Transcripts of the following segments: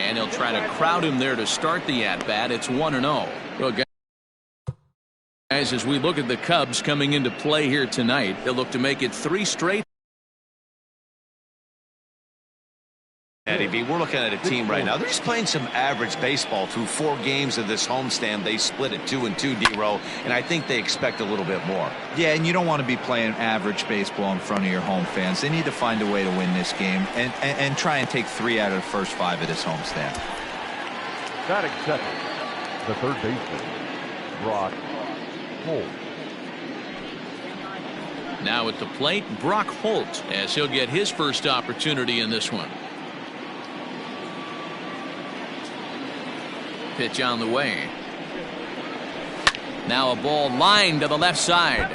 And he'll try to crowd him there to start the at-bat. It's 1-0. Well, guys, as we look at the Cubs coming into play here tonight, they'll look to make it 3 straight. Eddie B, we're looking at a team right now. They're just playing some average baseball through 4 games of this homestand. They split it 2-2, D-Row, and I think they expect a little bit more. Yeah, and you don't want to be playing average baseball in front of your home fans. They need to find a way to win this game and try and take 3 out of the first 5 of this homestand. Batting second, the third baseman, Brock Holt. Now at the plate, Brock Holt, as he'll get his first opportunity in this one. Pitch on the way. Now a ball lined to the left side,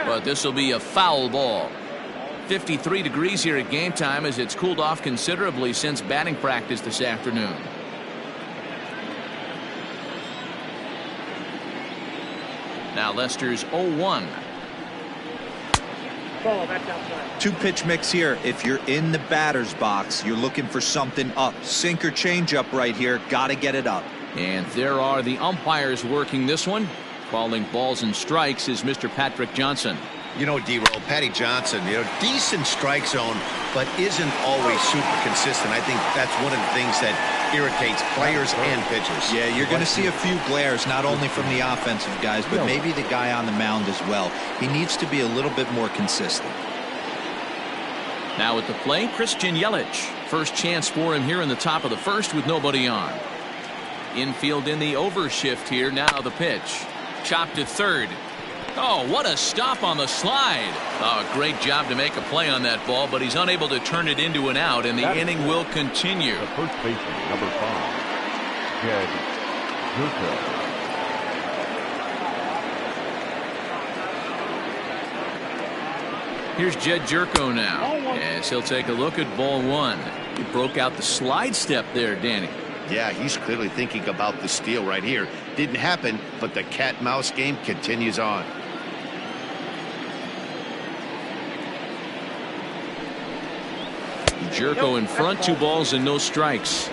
but this will be a foul ball. 53 degrees here at game time as it's cooled off considerably since batting practice this afternoon. Now Lester's 0-1. 2-pitch mix here. If you're in the batter's box, you're looking for something up. Sink or change up right here. Got to get it up. And there are the umpires working this one. Calling balls and strikes is Mr. Patrick Johnson. You know, D-Row, Patty Johnson, decent strike zone, but isn't always super consistent. I think that's one of the things that irritates players and pitchers. Yeah, you're going to see a few glares, not only from the offensive guys, but maybe the guy on the mound as well. He needs to be a little bit more consistent. Now at the plate, Christian Yelich. First chance for him here in the top of the first with nobody on. Infield in the overshift here. Now the pitch. Chopped to third. Oh, what a stop on the slide. Oh, great job to make a play on that ball, but he's unable to turn it into an out, and the inning will continue. The first baseman, number 5, Jed Gurko. Here's Jed Gurko now, as he'll take a look at ball 1. He broke out the slide step there, Danny. Yeah, he's clearly thinking about the steal right here. Didn't happen, but the cat-mouse game continues on. Gurko in front, 2 balls and no strikes.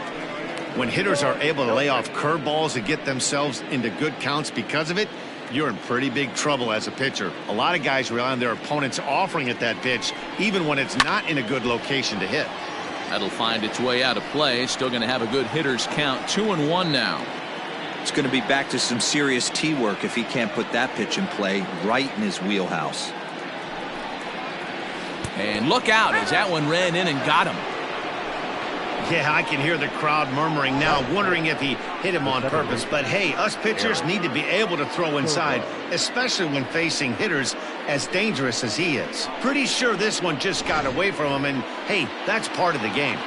When hitters are able to lay off curveballs and get themselves into good counts because of it, you're in pretty big trouble as a pitcher. A lot of guys rely on their opponents offering at that pitch, even when it's not in a good location to hit. That'll find its way out of play. Still going to have a good hitter's count. 2-1 now. It's going to be back to some serious tee work if he can't put that pitch in play right in his wheelhouse. And look out as that one ran in and got him. Yeah, I can hear the crowd murmuring now, wondering if he hit him on purpose. But hey, us pitchers need to be able to throw inside, especially when facing hitters as dangerous as he is. Pretty sure this one just got away from him, and hey, that's part of the game.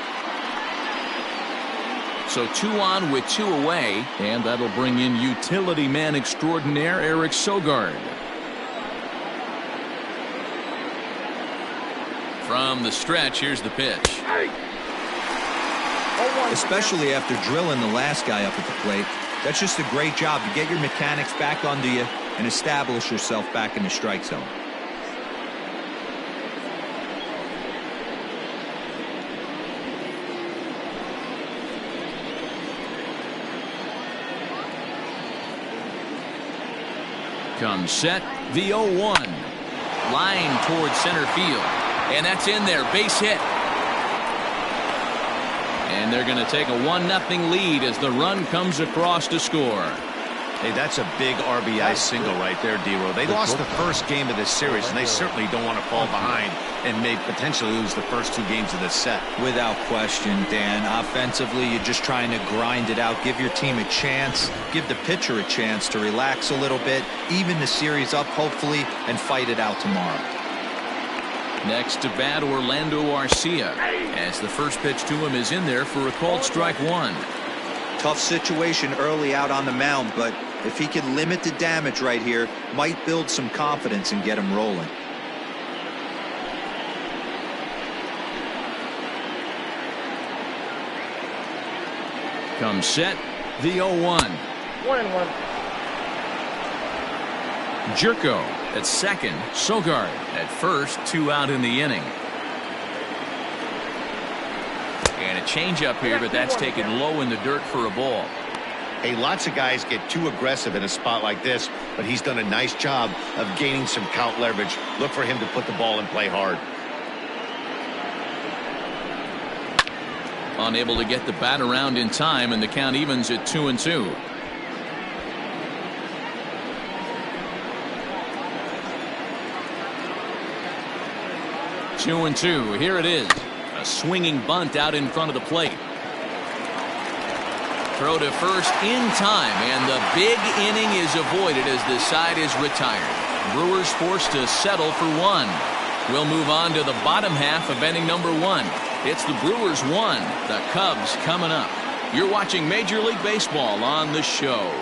So 2 on with 2 away, and that'll bring in utility man extraordinaire Eric Sogard. From the stretch, here's the pitch. Especially after drilling the last guy up at the plate. That's just a great job to get your mechanics back under you and establish yourself back in the strike zone. Comes set, the 0-1. Line towards center field. And that's in there, base hit. And they're going to take a 1-0 lead as the run comes across to score. Hey, that's a big RBI single right there, D-Row. They lost the first game of this series, and they certainly don't want to fall behind and may potentially lose the first 2 games of this set. Without question, Dan. Offensively, you're just trying to grind it out, give your team a chance, give the pitcher a chance to relax a little bit, even the series up, hopefully, and fight it out tomorrow. Next to bat, Orlando Arcia, as the first pitch to him is in there for a called strike 1. Tough situation early out on the mound, but if he can limit the damage right here, might build some confidence and get him rolling. Comes set, the 0-1. 1-1. Gurko at second, Sogard at first, 2 out in the inning. And a changeup here, but that's taken low in the dirt for a ball. Hey, lots of guys get too aggressive in a spot like this, but he's done a nice job of gaining some count leverage. Look for him to put the ball in play hard. Unable to get the bat around in time, and the count evens at 2-2. Two and two. Here it is. A swinging bunt out in front of the plate. Throw to first in time, and the big inning is avoided as the side is retired. Brewers forced to settle for one. We'll move on to the bottom half of inning number one. It's the Brewers 1, the Cubs coming up. You're watching Major League Baseball on the show.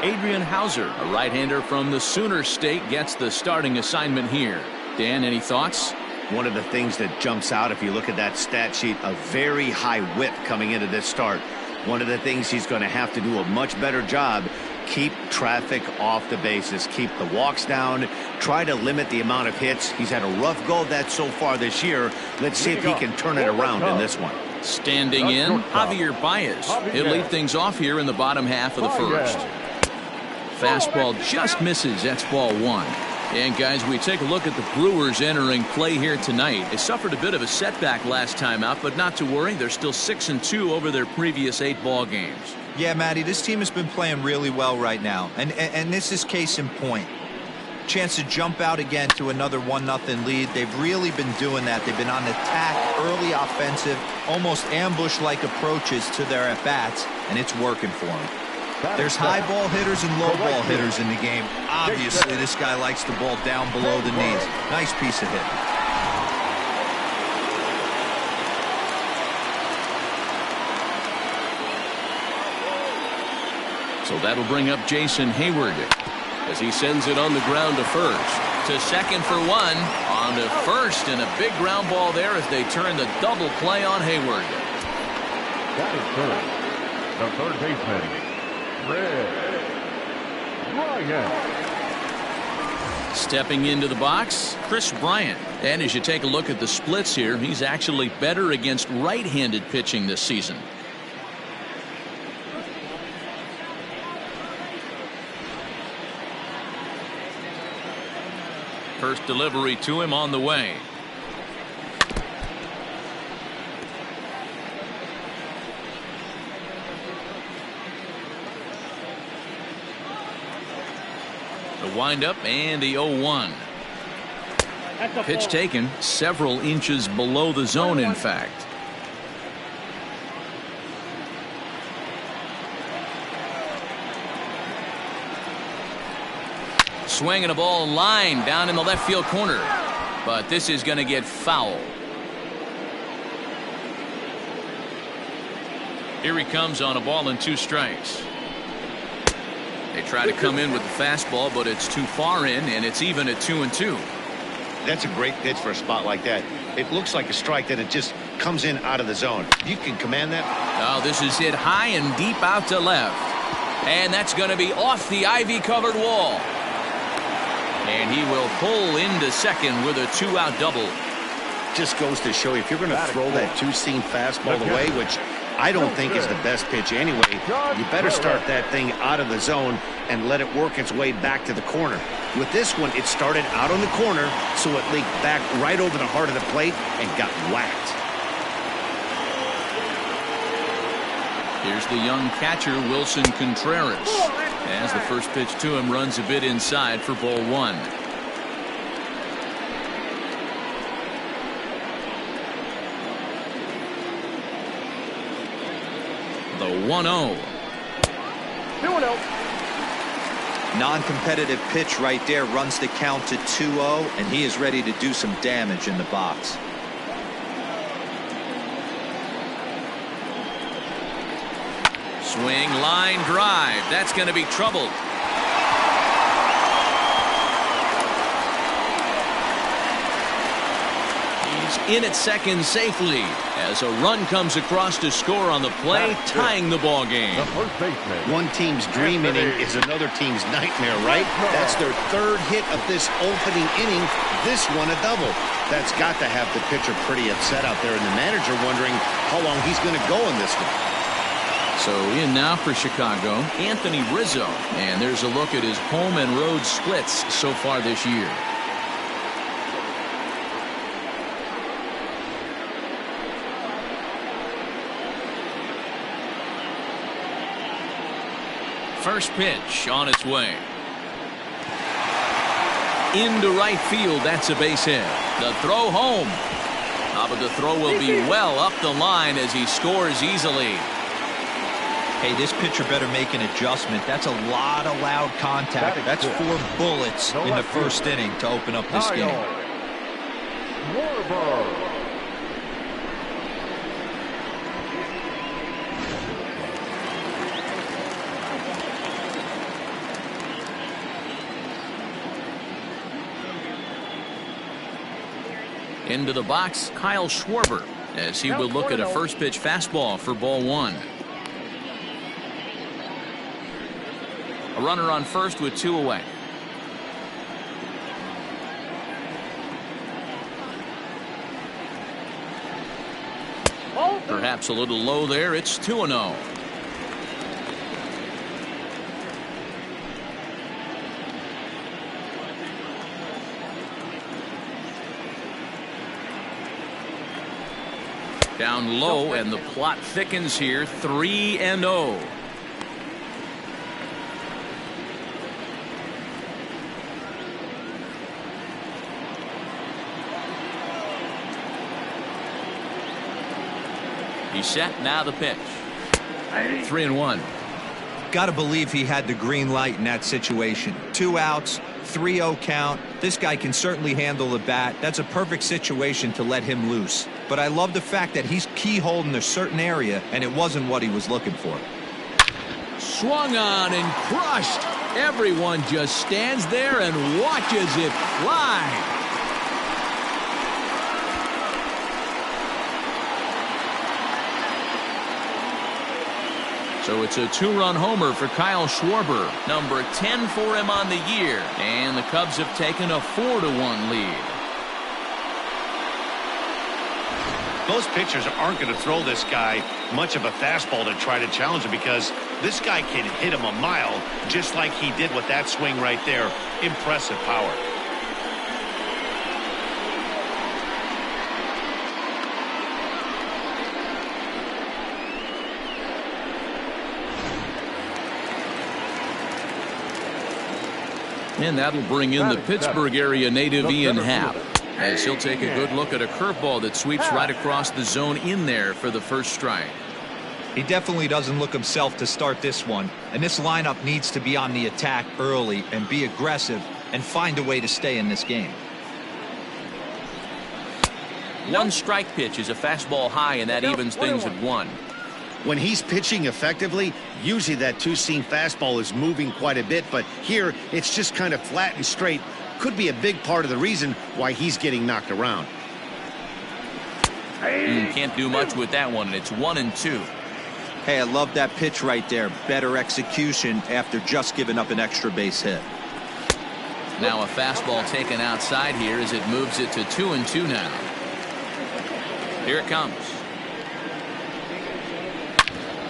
Adrian Hauser, a right-hander from the Sooner State, gets the starting assignment here. Dan, any thoughts? One of the things that jumps out if you look at that stat sheet, a very high whip coming into this start. One of the things he's going to have to do a much better job, keep traffic off the bases, keep the walks down, try to limit the amount of hits. He's had a rough go of that so far this year. Let's see if he can turn it around in this one. Standing in, Javier Baez. He'll lead things off here in the bottom half of the first. Fastball just misses. That's ball one. And guys, we take a look at the Brewers entering play here tonight. They suffered a bit of a setback last time out, but not to worry. They're still 6-2 over their previous 8 ball games. Yeah, Matty, this team has been playing really well right now, and this is case in point. Chance to jump out again to another 1-0 lead. They've really been doing that. They've been on attack, early offensive, almost ambush-like approaches to their at-bats, and it's working for them. There's high ball hitters and low ball hitters in the game. Obviously, this guy likes the ball down below the knees. Nice piece of hitting. So that'll bring up Jason Hayward as he sends it on the ground to first. To second for one. On to first, and a big ground ball there as they turn the double play on Hayward. That is third. The third baseman, Ryan. Stepping into the box, Chris Bryant. And as you take a look at the splits here, he's actually better against right-handed pitching this season. First delivery to him on the way. The windup and the 0-1. Pitch taken several inches below the zone, in fact. Swinging a ball line down in the left field corner. But this is going to get foul. Here he comes on a ball and 2 strikes. They try to come in with the fastball, but it's too far in, and it's even at 2-2. That's a great pitch for a spot like that. It looks like a strike that it just comes in out of the zone. You can command that. Oh, this is hit high and deep out to left. And that's going to be off the ivy-covered wall. And he will pull into second with a 2-out double. Just goes to show you, if you're going to throw that 2-seam fastball away, which I don't think is the best pitch anyway, you better start that thing out of the zone and let it work its way back to the corner. With this one, it started out on the corner, so it leaked back right over the heart of the plate and got whacked. Here's the young catcher, Wilson Contreras, as the first pitch to him runs a bit inside for ball one. The 1-0. 2-0. Non-competitive pitch right there runs the count to 2-0, and he is ready to do some damage in the box. Swing, line, drive. That's going to be trouble. He's in at second safely as a run comes across to score on the play, tying the ball game. The first baseman. One team's dream inning is another team's nightmare, right? That's their third hit of this opening inning. This one a double. That's got to have the pitcher pretty upset out there, and the manager wondering how long he's going to go in this one. So in now for Chicago, Anthony Rizzo. And there's a look at his home and road splits so far this year. First pitch on its way. Into right field. That's a base hit. The throw home. But the throw will be well up the line as he scores easily. Hey, this pitcher better make an adjustment. That's a lot of loud contact. That's 4 bullets in the first inning to open up this game. Into the box, Kyle Schwarber, as he will look at a first pitch fastball for ball 1. A runner on first with 2 away. Perhaps a little low there. It's 2-0. Down low, and the plot thickens here. 3-0. He's set. Now the pitch. 3-1. Got to believe he had the green light in that situation. 2 outs, 3-0 count. This guy can certainly handle the bat. That's a perfect situation to let him loose. But I love the fact that he's keyholed in a certain area, and it wasn't what he was looking for. Swung on and crushed. Everyone just stands there and watches it fly. So it's a 2-run homer for Kyle Schwarber, number 10 for him on the year, and the Cubs have taken a 4-1 lead. Most pitchers aren't going to throw this guy much of a fastball to try to challenge him, because this guy can hit him a mile just like he did with that swing right there. Impressive power. And that'll bring in the Pittsburgh area native Ian Happ, as he'll take a good look at a curveball that sweeps right across the zone in there for the first strike. He definitely doesn't look himself to start this one, and this lineup needs to be on the attack early and be aggressive and find a way to stay in this game. 1 strike pitch is a fastball high, and that evens things at 1. When he's pitching effectively, usually that 2-seam fastball is moving quite a bit, but here it's just kind of flat and straight. Could be a big part of the reason why he's getting knocked around. Can't do much with that one, and it's 1-2. Hey, I love that pitch right there. Better execution after just giving up an extra base hit. Now a fastball taken outside here as it moves it to 2-2 now. Here it comes.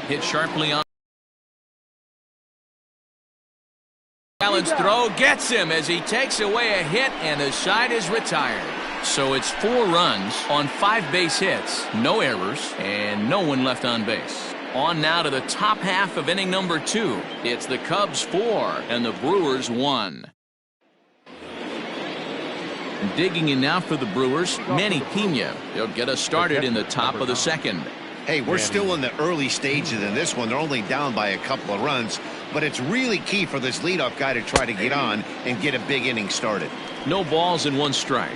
Hit sharply on. Allen's throw gets him as he takes away a hit, and the side is retired. So it's 4 runs on 5 base hits, no errors, and no one left on base. On now to the top half of inning number 2. It's the Cubs 4 and the Brewers 1. Digging in now for the Brewers, Manny Pena. They'll get us started in the top of the second. Hey, we're still in the early stages in this one. They're only down by a couple of runs, but it's really key for this leadoff guy to try to get on and get a big inning started. No balls and 1 strike.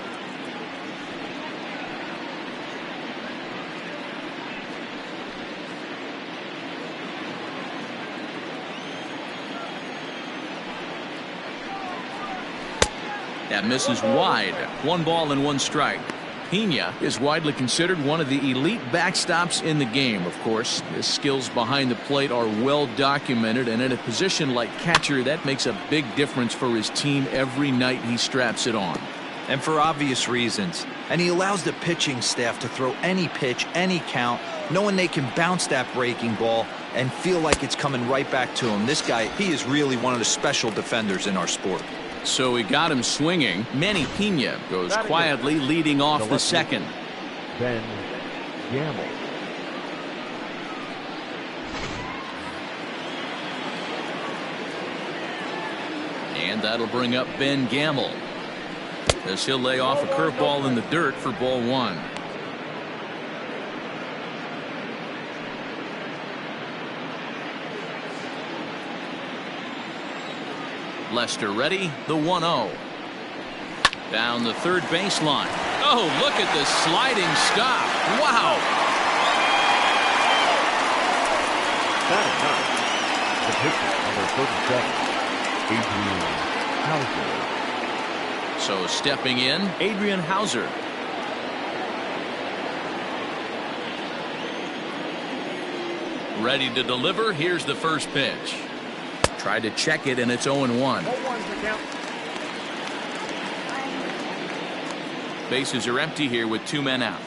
That misses wide. 1 ball and 1 strike. Pena is widely considered one of the elite backstops in the game. Of course, his skills behind the plate are well documented, and in a position like catcher, that makes a big difference for his team every night he straps it on. And for obvious reasons. And he allows the pitching staff to throw any pitch, any count, knowing they can bounce that breaking ball and feel like it's coming right back to him. This guy, he is really one of the special defenders in our sport. So he got him swinging. Manny Pena goes quietly leading off the second. Ben Gamble. And that'll bring up Ben Gamble, as he'll lay off a curveball in the dirt for ball one. Lester ready, the 1-0. Down the third baseline. Oh, look at this sliding stop. Wow. Batting ninth, the pitcher, number 37, Adrian Hauser. So stepping in, Adrian Hauser. Ready to deliver. Here's the first pitch. Tried to check it, and it's 0-1. Bases are empty here with 2 men out.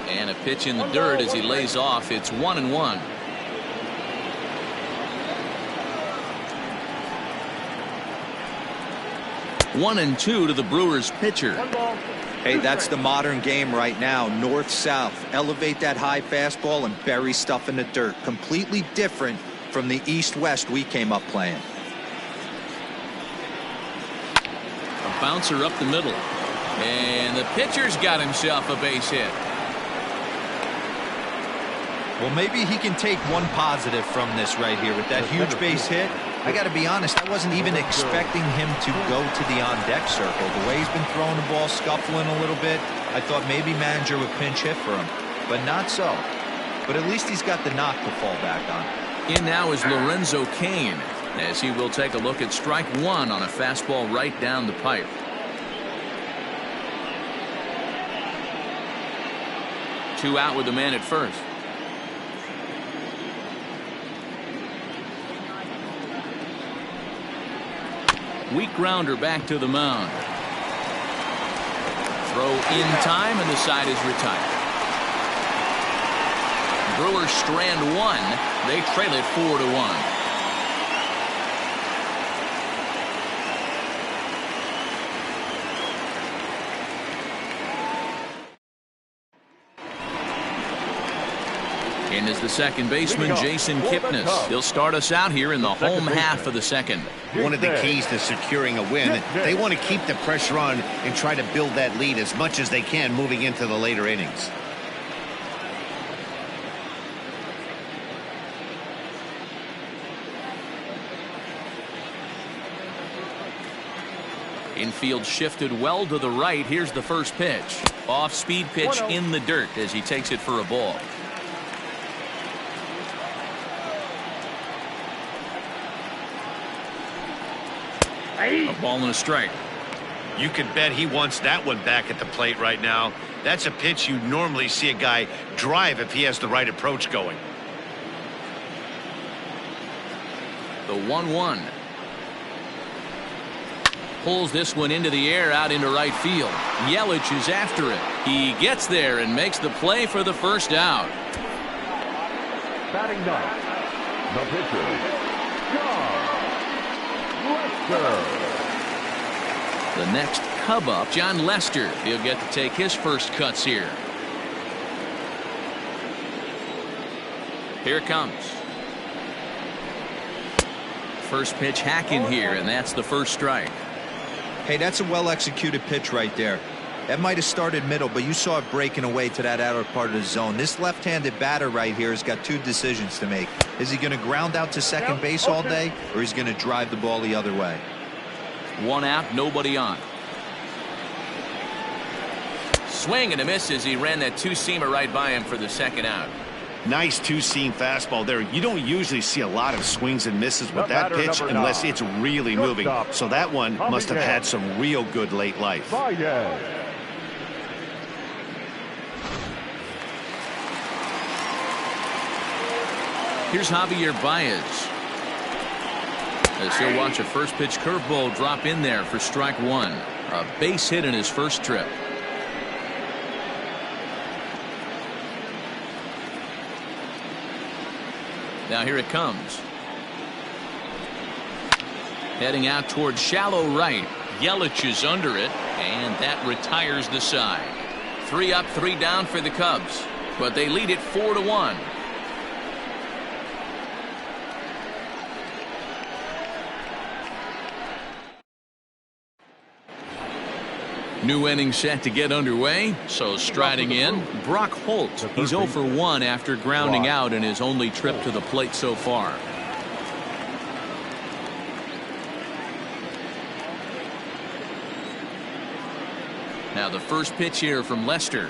And a pitch in the dirt as he lays off. It's 1-1. One and two to the Brewers pitcher. Hey, that's the modern game right now. North-south. Elevate that high fastball and bury stuff in the dirt. Completely different from the east-west we came up playing. A bouncer up the middle. And the pitcher's got himself a base hit. Well, maybe he can take one positive from this right here with that huge base hit. I got to be honest, I wasn't even expecting him to go to the on-deck circle. The way he's been throwing the ball, scuffling a little bit, I thought maybe manager would pinch hit for him, but not so. But at least he's got the knock to fall back on. In now is Lorenzo Cain, as he will take a look at strike one on a fastball right down the pipe. Two out with the man at first. Weak grounder back to the mound. Throw in time, and the side is retired. Brewers strand one. They trail it 4-1. In is the second baseman, Jason Kipnis. He'll start us out here in the home half of the second. One of the keys to securing a win, they want to keep the pressure on and try to build that lead as much as they can moving into the later innings. Infield shifted well to the right. Here's the first pitch. Off-speed pitch in the dirt as he takes it for a ball. A ball and a strike. You can bet he wants that one back at the plate right now. That's a pitch you normally see a guy drive if he has the right approach going. The 1-1. Pulls this one into the air out into right field. Yelich is after it. He gets there and makes the play for the first out. Batting ninth, the pitcher, John Lester. The next Cub up, John Lester. He'll get to take his first cuts here. Here it comes. First pitch hacking here, and that's the first strike. Hey, that's a well-executed pitch right there. That might have started middle, but you saw it breaking away to that outer part of the zone. This left-handed batter right here has got two decisions to make. Is he going to ground out to second base all day, or is he going to drive the ball the other way? One out, nobody on. Swing and a miss as he ran that two-seamer right by him for the second out. Nice two-seam fastball there. You don't usually see a lot of swings and misses with that pitch unless it's really moving. So that one must have had some real good late life. Here's Javier Baez. As he'll watch a first pitch curveball drop in there for strike one. A base hit in his first trip. Now here it comes. Heading out towards shallow right. Yelich is under it, and that retires the side. 3 up, 3 down for the Cubs, but they lead it 4-1. New inning set to get underway. So striding in, Brock Holt. He's 0 for 1 after grounding out in his only trip to the plate so far. Now the first pitch here from Lester.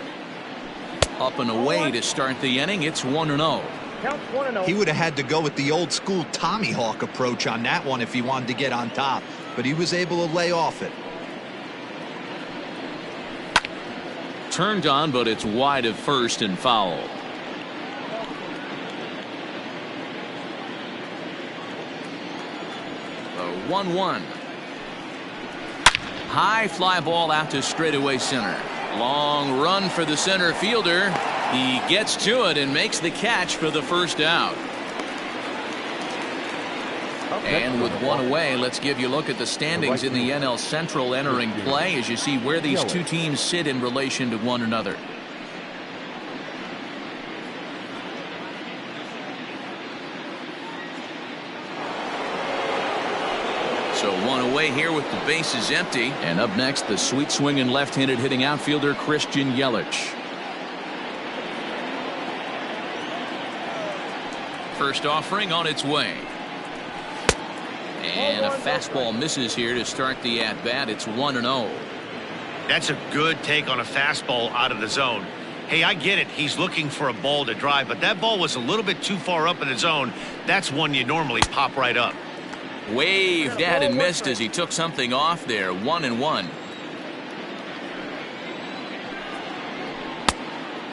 Up and away to start the inning. It's 1-0. He would have had to go with the old school Tommy Hawk approach on that one if he wanted to get on top, but he was able to lay off it. Turned on, but it's wide of first and foul. The 1-1. High fly ball out to straightaway center. Long run for the center fielder. He gets to it and makes the catch for the first out. And with one away, let's give you a look at the standings in the NL Central entering play as you see where these two teams sit in relation to one another. So one away here with the bases empty. And up next, the sweet swinging left-handed hitting outfielder Christian Yelich. First offering on its way. And a fastball misses here to start the at-bat. It's 1-0. That's a good take on a fastball out of the zone. Hey, I get it. He's looking for a ball to drive, but that ball was a little bit too far up in the zone. That's one you normally pop right up. Waved at and missed as he took something off there. 1-1.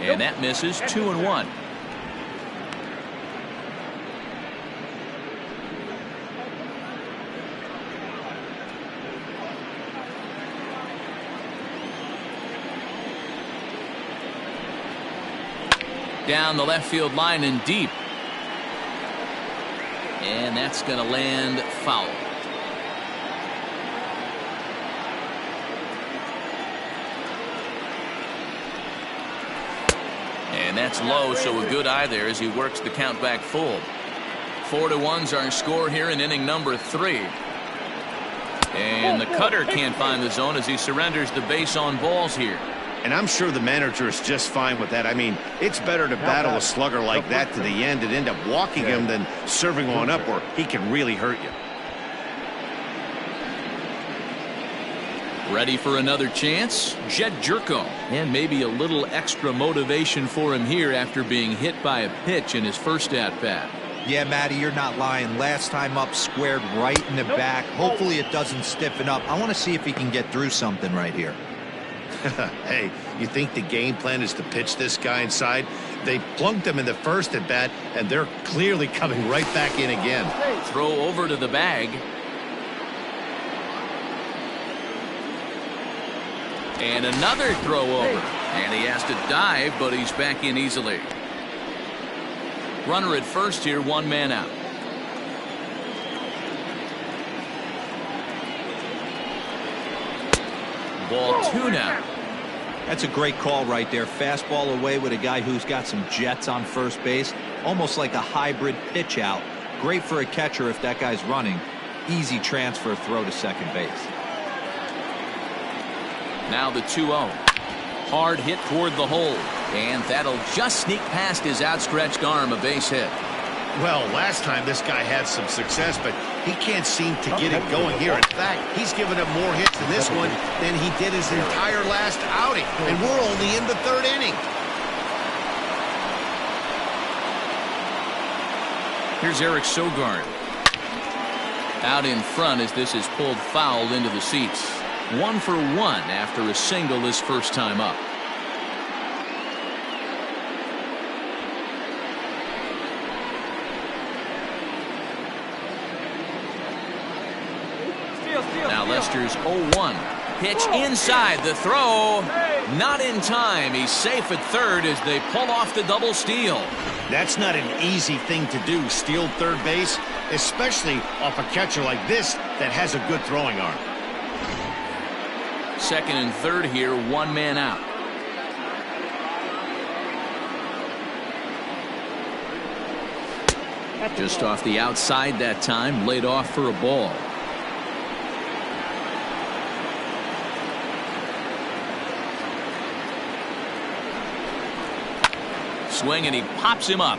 And that misses. 2-1. Down the left field line and deep. And that's going to land foul. And that's low, so a good eye there as he works the count back full. 4-1's our score here in inning number 3. And the cutter can't find the zone as he surrenders the base on balls here. And I'm sure the manager is just fine with that. I mean, it's better to battle a slugger like that to the end and end up walking him than serving one up where he can really hurt you. Ready for another chance? Jed Jerko. And maybe a little extra motivation for him here after being hit by a pitch in his first at-bat. Yeah, Matty, you're not lying. Last time up, squared right in the back. Hopefully it doesn't stiffen up. I want to see if he can get through something right here. Hey, you think the game plan is to pitch this guy inside? They plunked him in the first at bat, and they're clearly coming right back in again. Throw over to the bag. And another throw over. And he has to dive, but he's back in easily. Runner at first here, 1 man out. Ball 2 now. That's a great call right there. Fastball away with a guy who's got some jets on first base. Almost like a hybrid pitch out. Great for a catcher if that guy's running. Easy transfer throw to second base. Now the 2-0. Hard hit toward the hole. And that'll just sneak past his outstretched arm, a base hit. Well, last time this guy had some success, but he can't seem to get it going here. In fact, he's given up more hits in this one than he did his entire last outing. And we're only in the 3rd inning. Here's Eric Sogard. Out in front as this is pulled foul into the seats. 1 for 1 after a single his first time up. Now Lester's 0-1. Pitch inside, the throw not in time. He's safe at third as they pull off the double steal. That's not an easy thing to do, steal third base, especially off a catcher like this that has a good throwing arm. Second and third here, one man out. Just off the outside that time, laid off for a ball. Swing and he pops him up.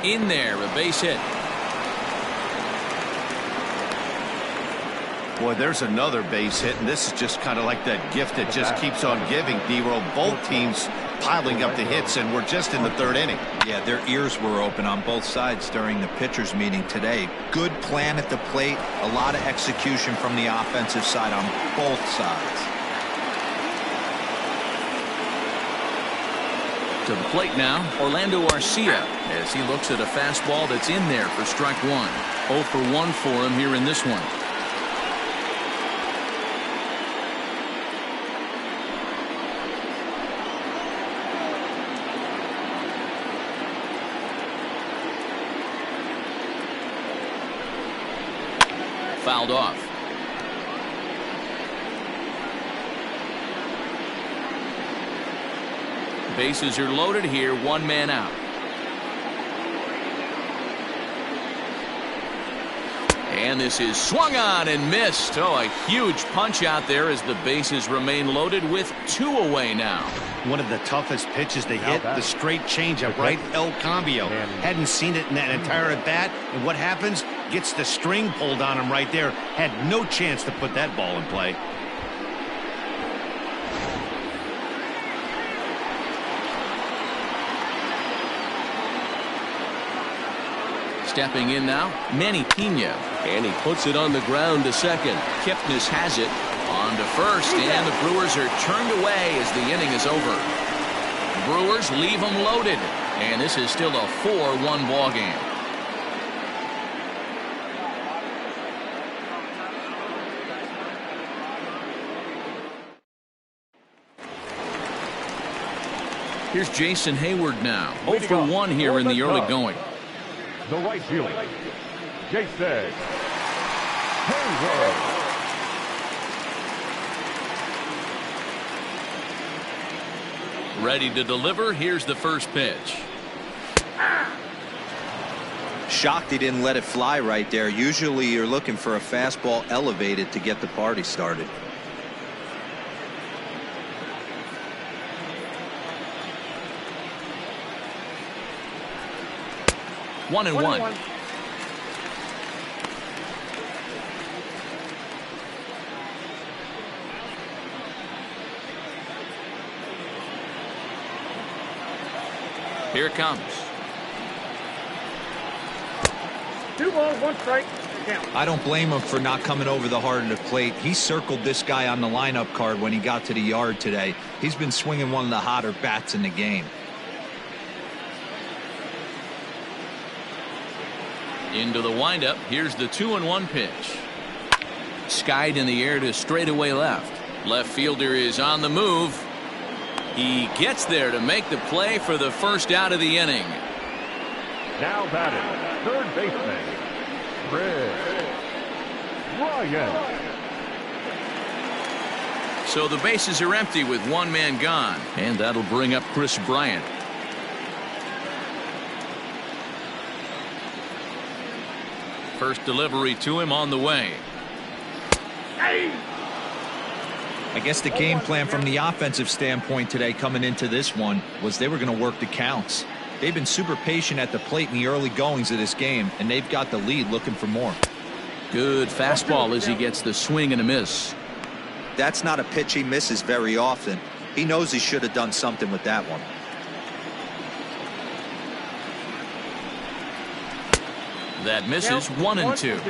In there, a base hit. Boy, there's another base hit, and this is just kind of like that gift that just keeps on giving, D-Roll. Both teams piling up the hits, and we're just in the third inning. Yeah, their ears were open on both sides during the pitchers meeting today. Good plan at the plate, a lot of execution from the offensive side on both sides. To the plate now, Orlando Arcia, as he looks at a fastball that's in there for strike one. 0 for 1 for him here in this one. Fouled off. Bases are loaded here, one man out. And this is swung on and missed. Oh, a huge punch out there as the bases remain loaded with 2 away now. One of the toughest pitches to hit, the straight changeup, right? El Cambio. Hadn't seen it in that entire at bat, and what happens? Gets the string pulled on him right there. Had no chance to put that ball in play. Stepping in now, Manny Pena, and he puts it on the ground to second. Kipnis has it on to first, and the Brewers are turned away as the inning is over. Brewers leave them loaded, and this is still a 4-1 ball game. Here's Jason Hayward now. 0 for 1 here in the early going. The right fielder, Jason Hayward. Ready to deliver. Here's the first pitch. Shocked he didn't let it fly right there. Usually you're looking for a fastball elevated to get the party started. One and one. Here it comes. 2 balls, 1 strike. I don't blame him for not coming over the heart of the plate. He circled this guy on the lineup card when he got to the yard today. He's been swinging one of the hotter bats in the game. Into the windup. Here's the 2-1 pitch. Skied in the air to straightaway left. Left fielder is on the move. He gets there to make the play for the first out of the inning. Now batting, third baseman, Ryan. So the bases are empty with one man gone, and that'll bring up Chris Bryant. First delivery to him on the way. I guess the game plan from the offensive standpoint today coming into this one was they were going to work the counts. They've been super patient at the plate in the early goings of this game, and they've got the lead looking for more. Good fastball as he gets the swing and a miss. That's not a pitch he misses very often. He knows he should have done something with that one. That misses. 1-2.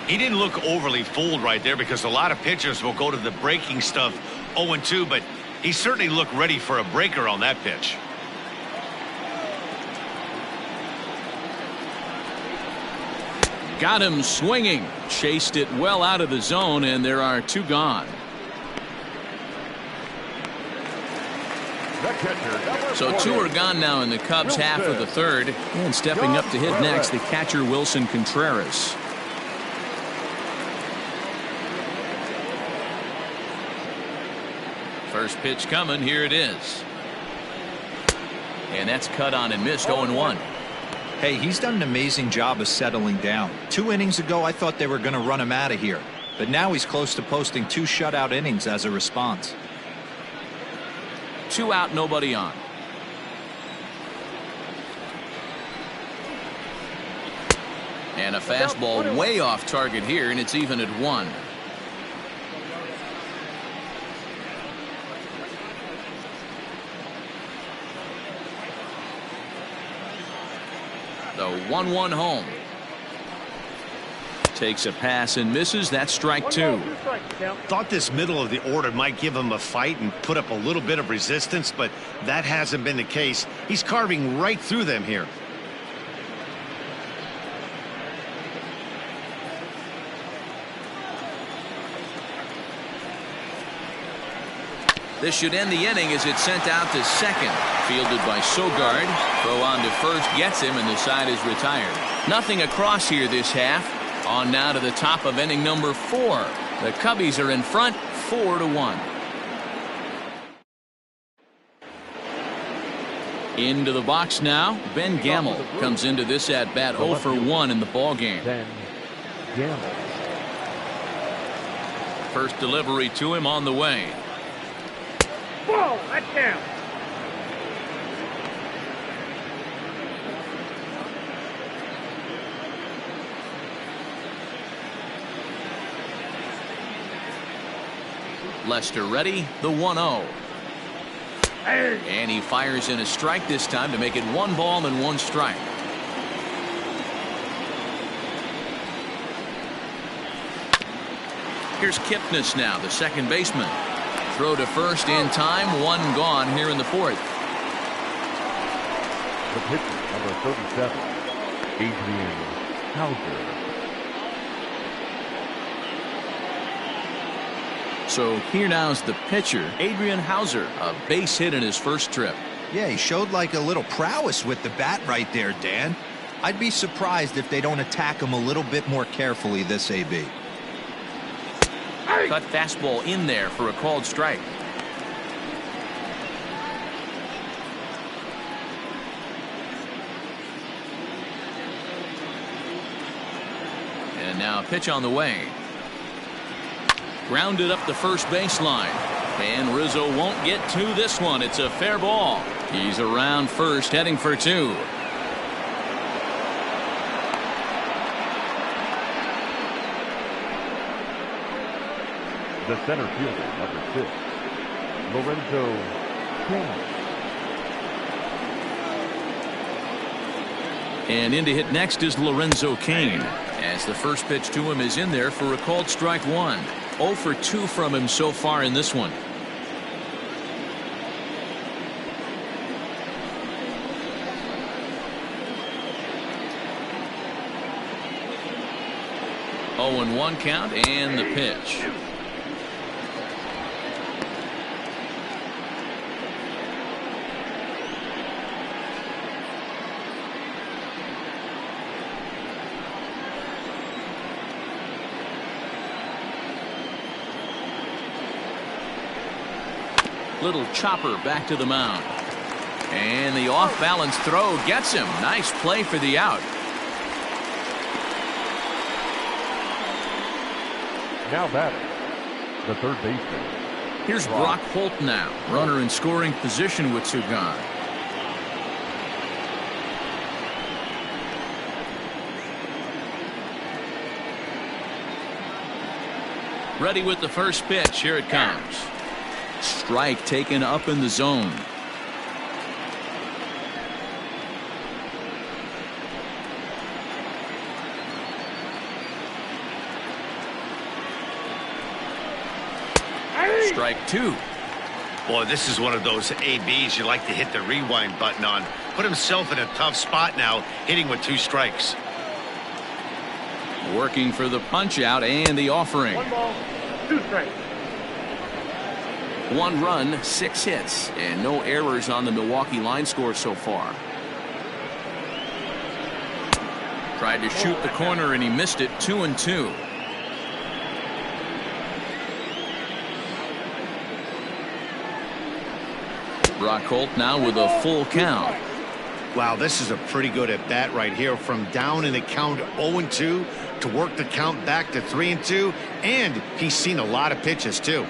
He didn't look overly fooled right there because a lot of pitchers will go to the breaking stuff 0-2, but he certainly looked ready for a breaker on that pitch. Got him swinging. Chased it well out of the zone, and there are 2 gone. So 2 are gone now in the Cubs half of the third. And stepping up to hit next, the catcher Wilson Contreras. First pitch coming. Here it is. And that's cut on and missed. 0-1. Hey, he's done an amazing job of settling down. 2 innings ago, I thought they were going to run him out of here. But now he's close to posting 2 shutout innings as a response. 2 out, nobody on. And a fastball way off target here, and it's even at 1. The 1-1 home. Takes a pass and misses. That's strike 2. Thought this middle of the order might give him a fight and put up a little bit of resistance, but that hasn't been the case. He's carving right through them here. This should end the inning as it's sent out to second. Fielded by Sogard. Throw on to first gets him, and the side is retired. Nothing across here this half. On now to the top of inning number 4. The Cubbies are in front 4-1. Into the box now. Ben Gamel comes into this at bat 0 for 1 in the ball game. Ben Gamel. First delivery to him on the way. Ball, that's down. Lester ready, the 1-0. And he fires in a strike this time to make it 1 ball and 1 strike. Here's Kipnis now, the second baseman. Throw to first in time, 1 gone here in the 4th. The pitcher, number 37, Adrian Hauser. So here now's the pitcher, Adrian Hauser, a base hit in his first trip. Yeah, he showed like a little prowess with the bat right there, Dan. I'd be surprised if they don't attack him a little bit more carefully this AB. Cut fastball in there for a called strike. And now a pitch on the way. Grounded up the first baseline. And Rizzo won't get to this one. It's a fair ball. He's around first, heading for 2. The center fielder, number 6, Lorenzo Kane. And in to hit next is Lorenzo Kane. As the first pitch to him is in there for a called strike 1. 0 for 2 from him so far in this one. Oh, and 1 count and the pitch. Little chopper back to the mound. And the off-balance throw gets him. Nice play for the out. Now batting, the third baseman. Here's Brock Holt now. Runner in scoring position with 2 gone. Ready with the first pitch. Here it comes. Strike taken up in the zone. Strike two. Boy, this is one of those ABs you like to hit the rewind button on. Put himself in a tough spot now, hitting with 2 strikes. Working for the punch out and the offering. 1 ball, 2 strikes. 1 run, 6 hits, and no errors on the Milwaukee line score so far. Tried to shoot the corner and he missed it. 2-2. Brock Holt now with a full count. Wow, this is a pretty good at bat right here. From down in the count 0-2 to work the count back to 3-2, and he's seen a lot of pitches too.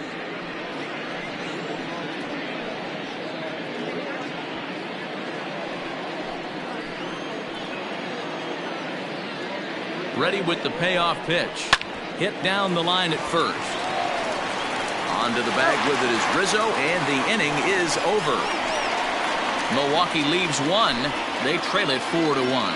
Ready with the payoff pitch. Hit down the line at first. Onto the bag with it is Rizzo, and the inning is over. Milwaukee leaves 1. They trail it 4-1.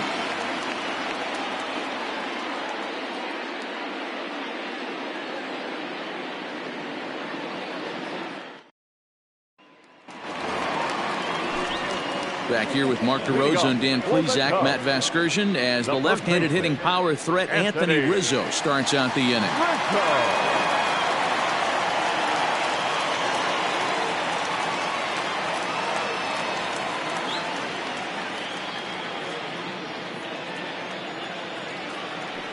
Back here with Mark DeRosa and Dan Plesac, Matt Vasgersian, as the left-handed hitting power threat Anthony Rizzo starts out the inning.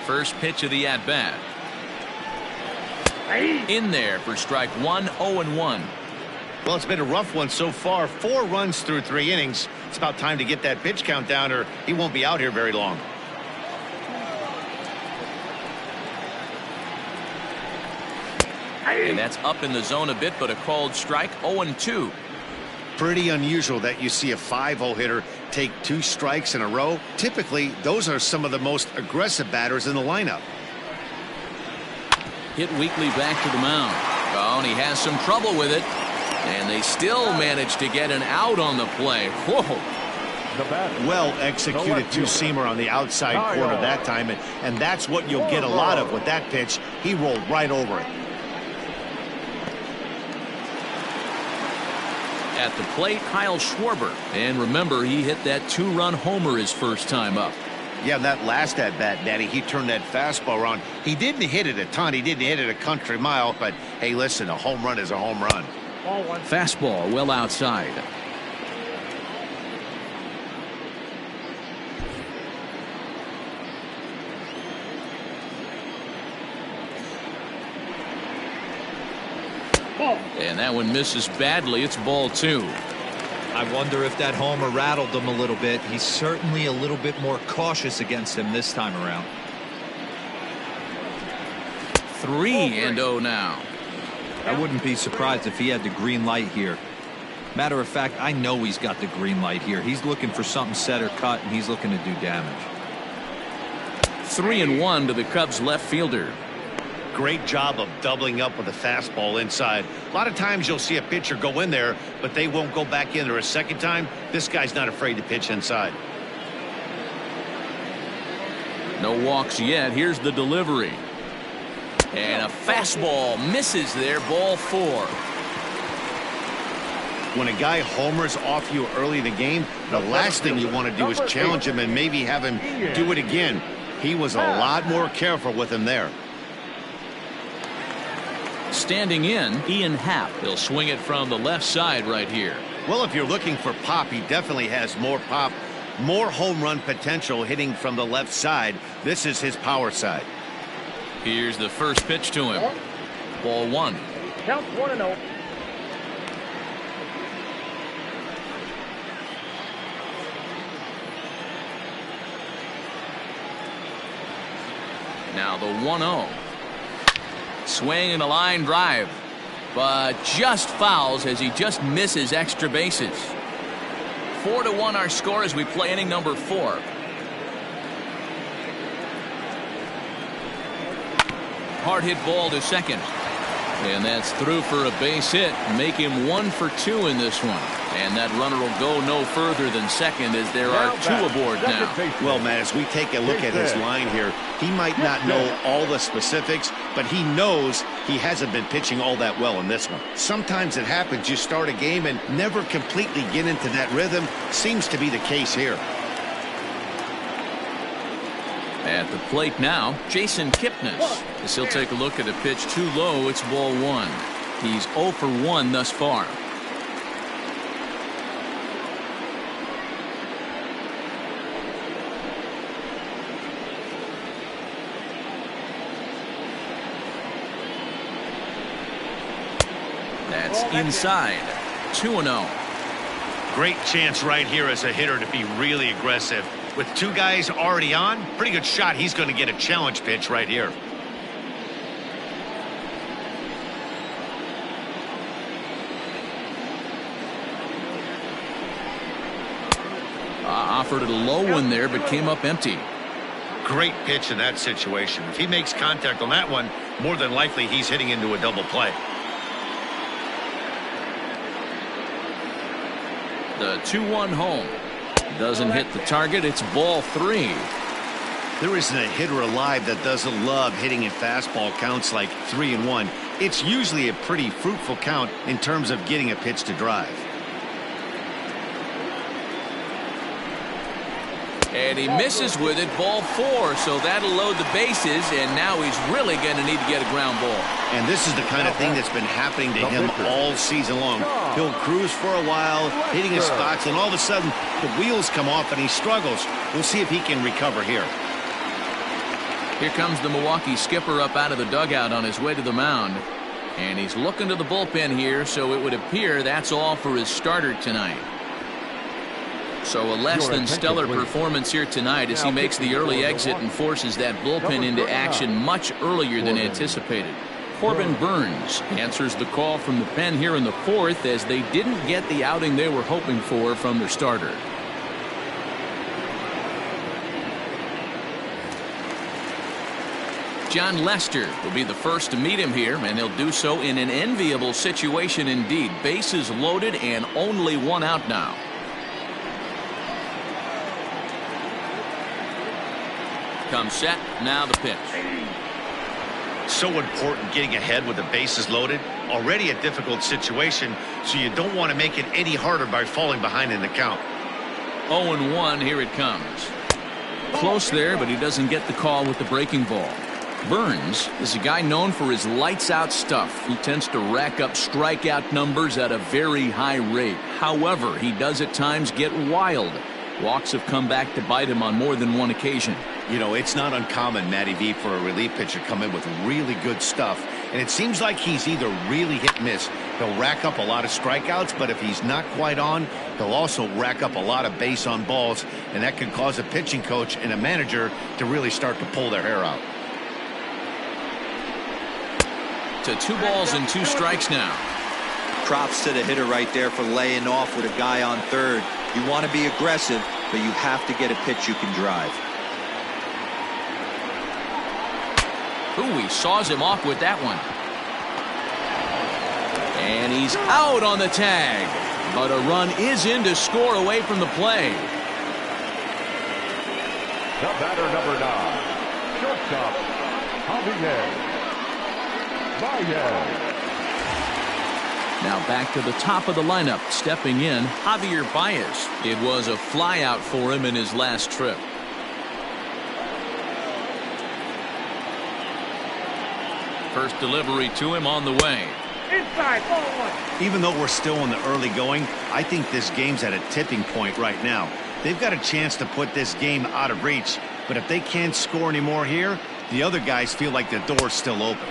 First pitch of the at-bat. In there for strike 1, 0-1. Well, it's been a rough one so far. 4 runs through 3 innings. It's about time to get that pitch count down, or he won't be out here very long. And that's up in the zone a bit, but a called strike. 0-2. Pretty unusual that you see a 5-0 hitter take 2 strikes in a row. Typically, those are some of the most aggressive batters in the lineup. Hit weakly back to the mound. Oh, and he has some trouble with it. And they still manage to get an out on the play. Whoa. Well executed 2-seamer on the outside corner that time, and that's what you'll get a lot of with that pitch. He rolled right over it. At the plate, Kyle Schwarber. And remember, he hit that 2-run homer his first time up. Yeah, that last at-bat, Daddy, he turned that fastball around. He didn't hit it a ton. He didn't hit it a country mile, but hey, listen, a home run is a home run. Fastball well outside. And that one misses badly. It's ball 2. I wonder if that homer rattled him a little bit. He's certainly a little bit more cautious against him this time around. 3-0 now. I wouldn't be surprised if he had the green light here. Matter of fact, I know he's got the green light here. He's looking for something set or cut, and he's looking to do damage. 3-1 to the Cubs left fielder. Great job of doubling up with a fastball inside. A lot of times you'll see a pitcher go in there, but they won't go back in there a second time. This guy's not afraid to pitch inside. No walks yet. Here's the delivery. And a fastball misses there. Ball 4. When a guy homers off you early in the game, the last thing you want to do is challenge him and maybe have him do it again. He was a lot more careful with him there. Standing in, Ian Happ. He'll swing it from the left side right here. Well, if you're looking for pop, he definitely has more pop, more home run potential hitting from the left side. This is his power side. Here's the first pitch to him. Ball 1. Count 1-0. Now the 1-0. Swing and a line drive, but just fouls as he just misses extra bases. 4-1 our score as we play inning number 4. Hard hit ball to second. And that's through for a base hit. Make him 1 for 2 in this one. And that runner will go no further than second as there are 2 aboard now. Well, Matt, as we take a look at his line here, he might not know all the specifics, but he knows he hasn't been pitching all that well in this one. Sometimes it happens. You start a game and never completely get into that rhythm. Seems to be the case here. At the plate now, Jason Kipnis. As he'll take a look at a pitch too low, it's ball 1. He's 0 for 1 thus far. That's inside. 2-0. Great chance right here as a hitter to be really aggressive. With 2 guys already on, pretty good shot he's going to get a challenge pitch right here. Offered a low one there, but came up empty. Great pitch in that situation. If he makes contact on that one, more than likely he's hitting into a double play. The 2-1 home. Doesn't hit the target. It's ball 3. There isn't a hitter alive that doesn't love hitting in fastball counts like 3-1. It's usually a pretty fruitful count in terms of getting a pitch to drive. And he misses with it, ball 4, so that'll load the bases, and now he's really going to need to get a ground ball. And this is the kind of thing that's been happening to him all season long. He'll cruise for a while, hitting his spots, and all of a sudden the wheels come off and he struggles. We'll see if he can recover here. Here comes the Milwaukee skipper up out of the dugout on his way to the mound. And he's looking to the bullpen here, so it would appear that's all for his starter tonight. So a less than stellar performance here tonight as he makes the early exit and forces that bullpen into action much earlier than anticipated. Corbin Burns answers the call from the pen here in the 4th as they didn't get the outing they were hoping for from their starter. John Lester will be the first to meet him here, and he'll do so in an enviable situation indeed. Bases loaded and only 1 out now. Comes set, now the pitch. So important getting ahead with the bases loaded. Already a difficult situation, so you don't want to make it any harder by falling behind in the count. 0-1, here it comes. Close there, but he doesn't get the call with the breaking ball. Burns is a guy known for his lights-out stuff. He tends to rack up strikeout numbers at a very high rate. However, he does at times get wild. Walks have come back to bite him on more than one occasion. You know, it's not uncommon, Matty V, for a relief pitcher to come in with really good stuff. And it seems like he's either really hit and miss. He'll rack up a lot of strikeouts, but if he's not quite on, he'll also rack up a lot of base on balls. And that can cause a pitching coach and a manager to really start to pull their hair out. To 2 balls and 2 strikes now. Props to the hitter right there for laying off with a guy on third. You want to be aggressive, but you have to get a pitch you can drive. Ooh, he saws him off with that one. And he's out on the tag. But a run is in to score away from the play. The batter, number 9, shortstop, Javier Baez. Now back to the top of the lineup. Stepping in, Javier Baez. It was a flyout for him in his last trip. First delivery to him on the way. Inside, ball 1. Even though we're still in the early going, I think this game's at a tipping point right now. They've got a chance to put this game out of reach, but if they can't score anymore here, the other guys feel like the door's still open.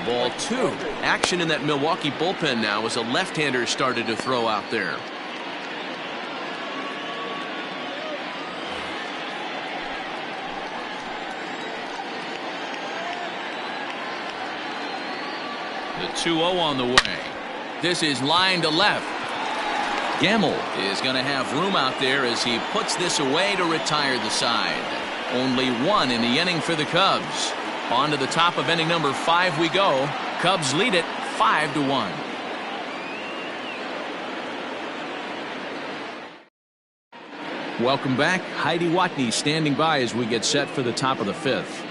Ball 2. Action in that Milwaukee bullpen now as a left-hander started to throw out there. The 2-0 on the way. This is line to left. Gamble is going to have room out there as he puts this away to retire the side. Only 1 in the inning for the Cubs. On to the top of inning number 5 we go. Cubs lead it 5-1. Welcome back. Heidi Watney standing by as we get set for the top of the fifth.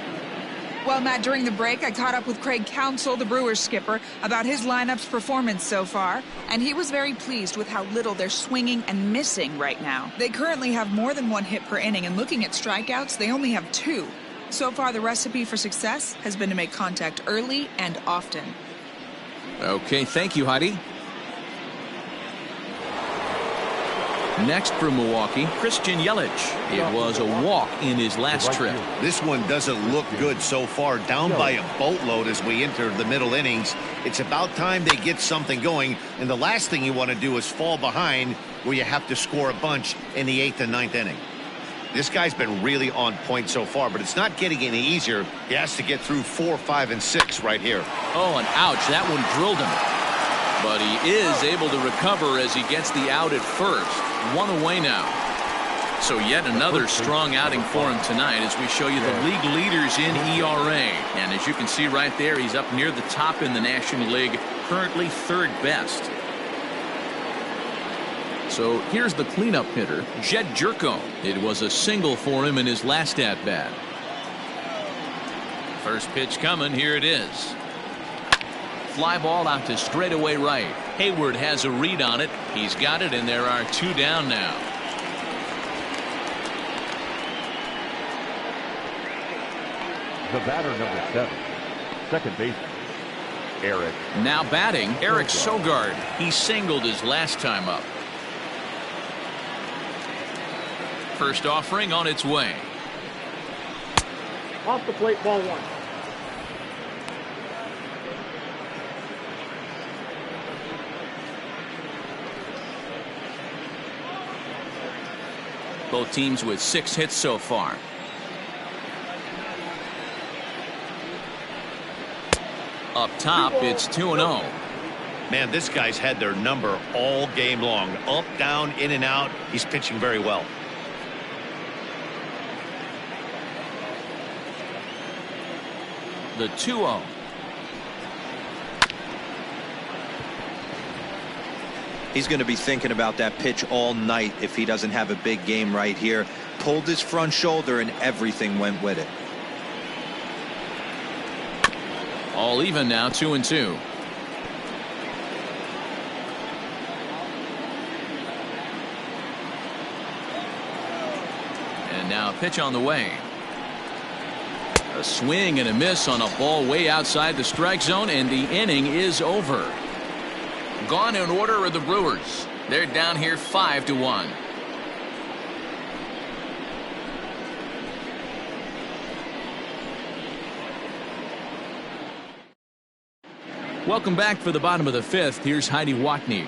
Well, Matt, during the break, I caught up with Craig Counsell, the Brewers skipper, about his lineup's performance so far, and he was very pleased with how little they're swinging and missing right now. They currently have more than 1 hit per inning, and looking at strikeouts, they only have 2. So far, the recipe for success has been to make contact early and often. Okay, thank you, Heidi. Next for Milwaukee, Christian Yelich. It was a walk in his last trip. This one doesn't look good so far. Down by a boatload as we enter the middle innings. It's about time they get something going. And the last thing you want to do is fall behind where you have to score a bunch in the 8th and 9th inning. This guy's been really on point so far, but it's not getting any easier. He has to get through 4, 5, and 6 right here. Oh, and ouch, that one drilled him. But he is able to recover as he gets the out at first. 1 away now. So yet another strong outing for him tonight as we show you the league leaders in ERA. And as you can see right there, he's up near the top in the National League, currently 3rd best. So here's the cleanup hitter, Jed Jerko. It was a single for him in his last at-bat. First pitch coming, here it is. Fly ball out to straightaway right. Hayward has a read on it. He's got it, and there are 2 down now. The batter, number 7, second baseman, Eric. Now batting, Eric Sogard. He singled his last time up. First offering on its way. Off the plate, ball 1. Both teams with 6 hits so far. Up top, it's 2-0. Man, this guy's had their number all game long. Up, down, in and out. He's pitching very well. The 2-0. He's going to be thinking about that pitch all night if he doesn't have a big game right here. Pulled his front shoulder and everything went with it. All even now, 2-2. And now a pitch on the way. A swing and a miss on a ball way outside the strike zone, and the inning is over. Gone in order are the Brewers. They're down here 5-1. Welcome back for the bottom of the 5th. Here's Heidi Watney.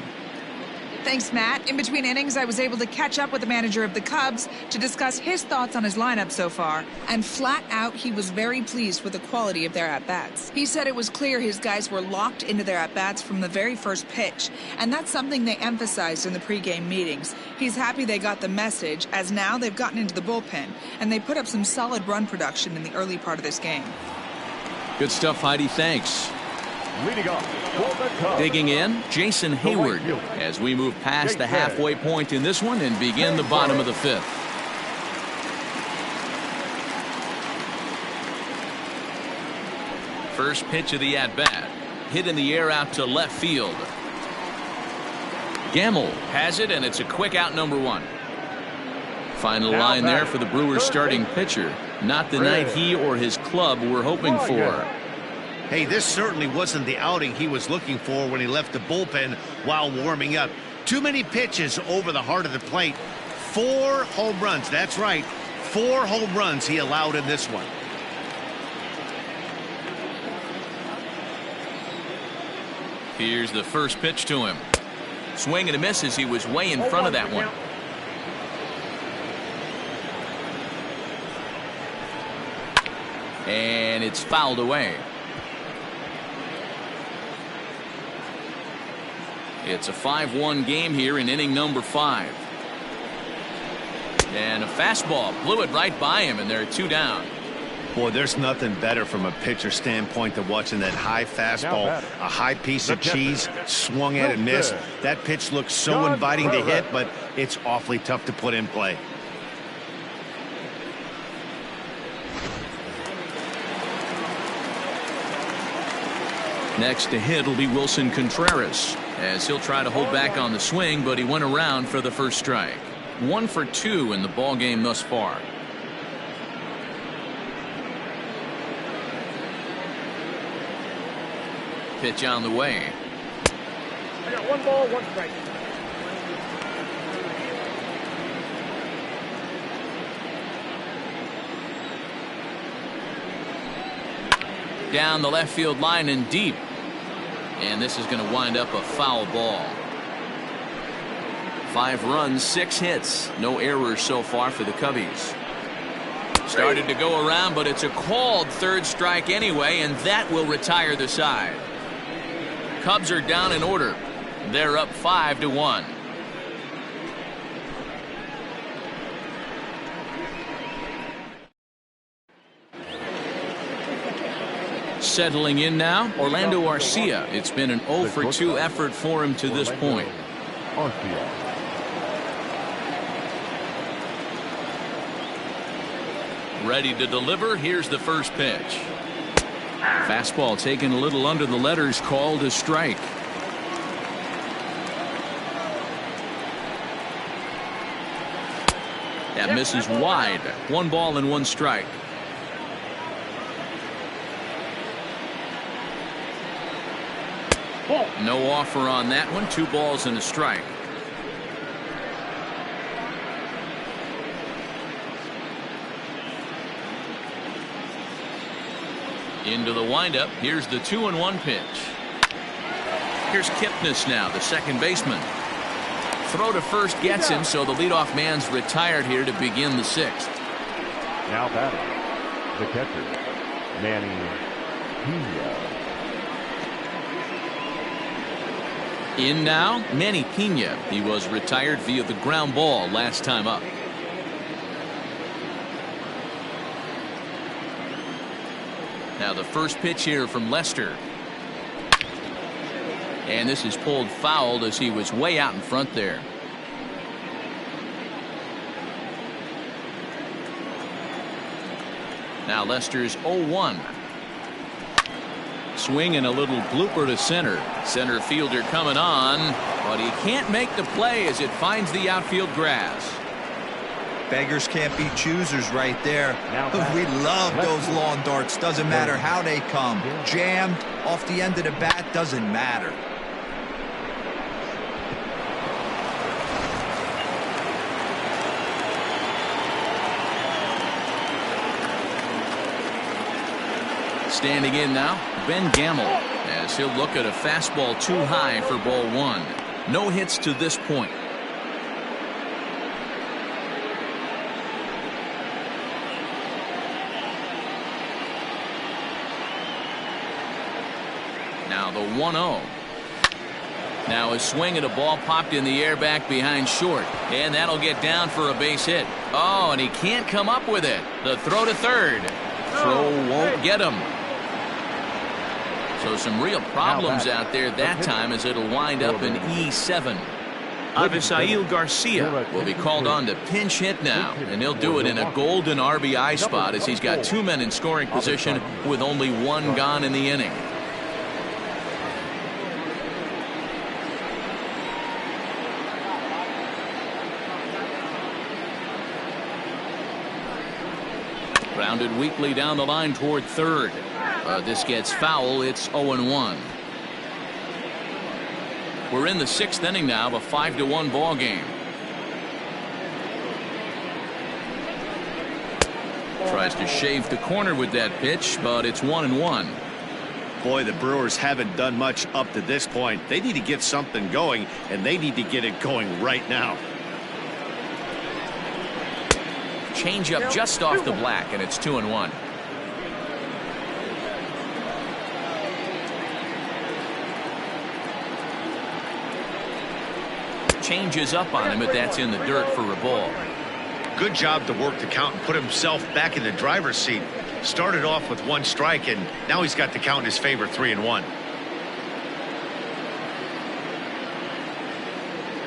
Thanks, Matt. In between innings, I was able to catch up with the manager of the Cubs to discuss his thoughts on his lineup so far. And flat out, he was very pleased with the quality of their at-bats. He said it was clear his guys were locked into their at-bats from the very first pitch. And that's something they emphasized in the pregame meetings. He's happy they got the message, as now they've gotten into the bullpen. And they put up some solid run production in the early part of this game. Good stuff, Heidi. Thanks. Leading off for the Cubs, Digging in, Jason Hayward, as we move past the halfway point in this one and begin the bottom of the 5th. First pitch of the at-bat. Hit in the air out to left field. Gamble has it, and it's a quick out, number 1. Final line there for the Brewers starting pitcher. Not the night he or his club were hoping for. Hey, this certainly wasn't the outing he was looking for when he left the bullpen while warming up. Too many pitches over the heart of the plate. 4 home runs. That's right. 4 home runs he allowed in this one. Here's the first pitch to him. Swing and a miss as he was way in front of that one. And it's fouled away. It's a 5-1 game here in inning number 5. And a fastball blew it right by him, and there are 2 down. Boy, there's nothing better from a pitcher standpoint than watching that high fastball, a high piece of cheese, swung at and missed. That pitch looks so inviting to hit, but it's awfully tough to put in play. Next to hit will be Wilson Contreras, as he'll try to hold back on the swing, but he went around for the first strike. 1 for 2 in the ball game thus far. Pitch on the way. I got 1 ball, 1 strike. Down the left field line and deep. And this is going to wind up a foul ball. 5 runs, 6 hits. No errors so far for the Cubbies. Started to go around, but it's a called third strike anyway, and that will retire the side. Cubs are down in order. They're up 5-1. Settling in now, Orlando Arcia. It's been an 0 for 2 effort for him to this point. Ready to deliver. Here's the first pitch. Fastball taken a little under the letters, called a strike. That misses wide. 1 ball and 1 strike. No offer on that one. 2 balls and a strike. Into the windup. Here's the 2-1 pitch. Here's Kipnis now, the second baseman. Throw to first gets him, so the leadoff man's retired here to begin the 6th. Now batting, the catcher, Manny Pena. In now, Manny Pena. He was retired via the ground ball last time up. Now the first pitch here from Lester. And this is pulled foul as he was way out in front there. Now Lester's 0-1. Swing and a little blooper to center. Center fielder coming on, but he can't make the play as it finds the outfield grass. Beggars can't be choosers right there. We love those lawn darts. Doesn't matter how they come. Jammed off the end of the bat, doesn't matter. Standing in now, Ben Gamble, as he'll look at a fastball too high for ball 1. No hits to this point. Now the 1-0. Now a swing at a ball popped in the air back behind short, and that'll get down for a base hit. Oh, and he can't come up with it. The throw to third. Throw won't get him. So some real problems out there that time, as it'll wind up in E7. Avisail Garcia will be called on to pinch hit now, and he'll do it in a golden RBI spot as he's got 2 men in scoring position with only 1 gone in the inning. Grounded weakly down the line toward third. This gets foul. It's 0-1. We're in the 6th inning now of a 5-1 ball game. Tries to shave the corner with that pitch, but it's 1-1. Boy, the Brewers haven't done much up to this point. They need to get something going, and they need to get it going right now. Changeup just off the black, and it's 2-1. Changes up on him, but that's in the dirt for a ball. Good job to work the count and put himself back in the driver's seat. Started off with 1 strike, and now he's got the count in his favor, 3-1.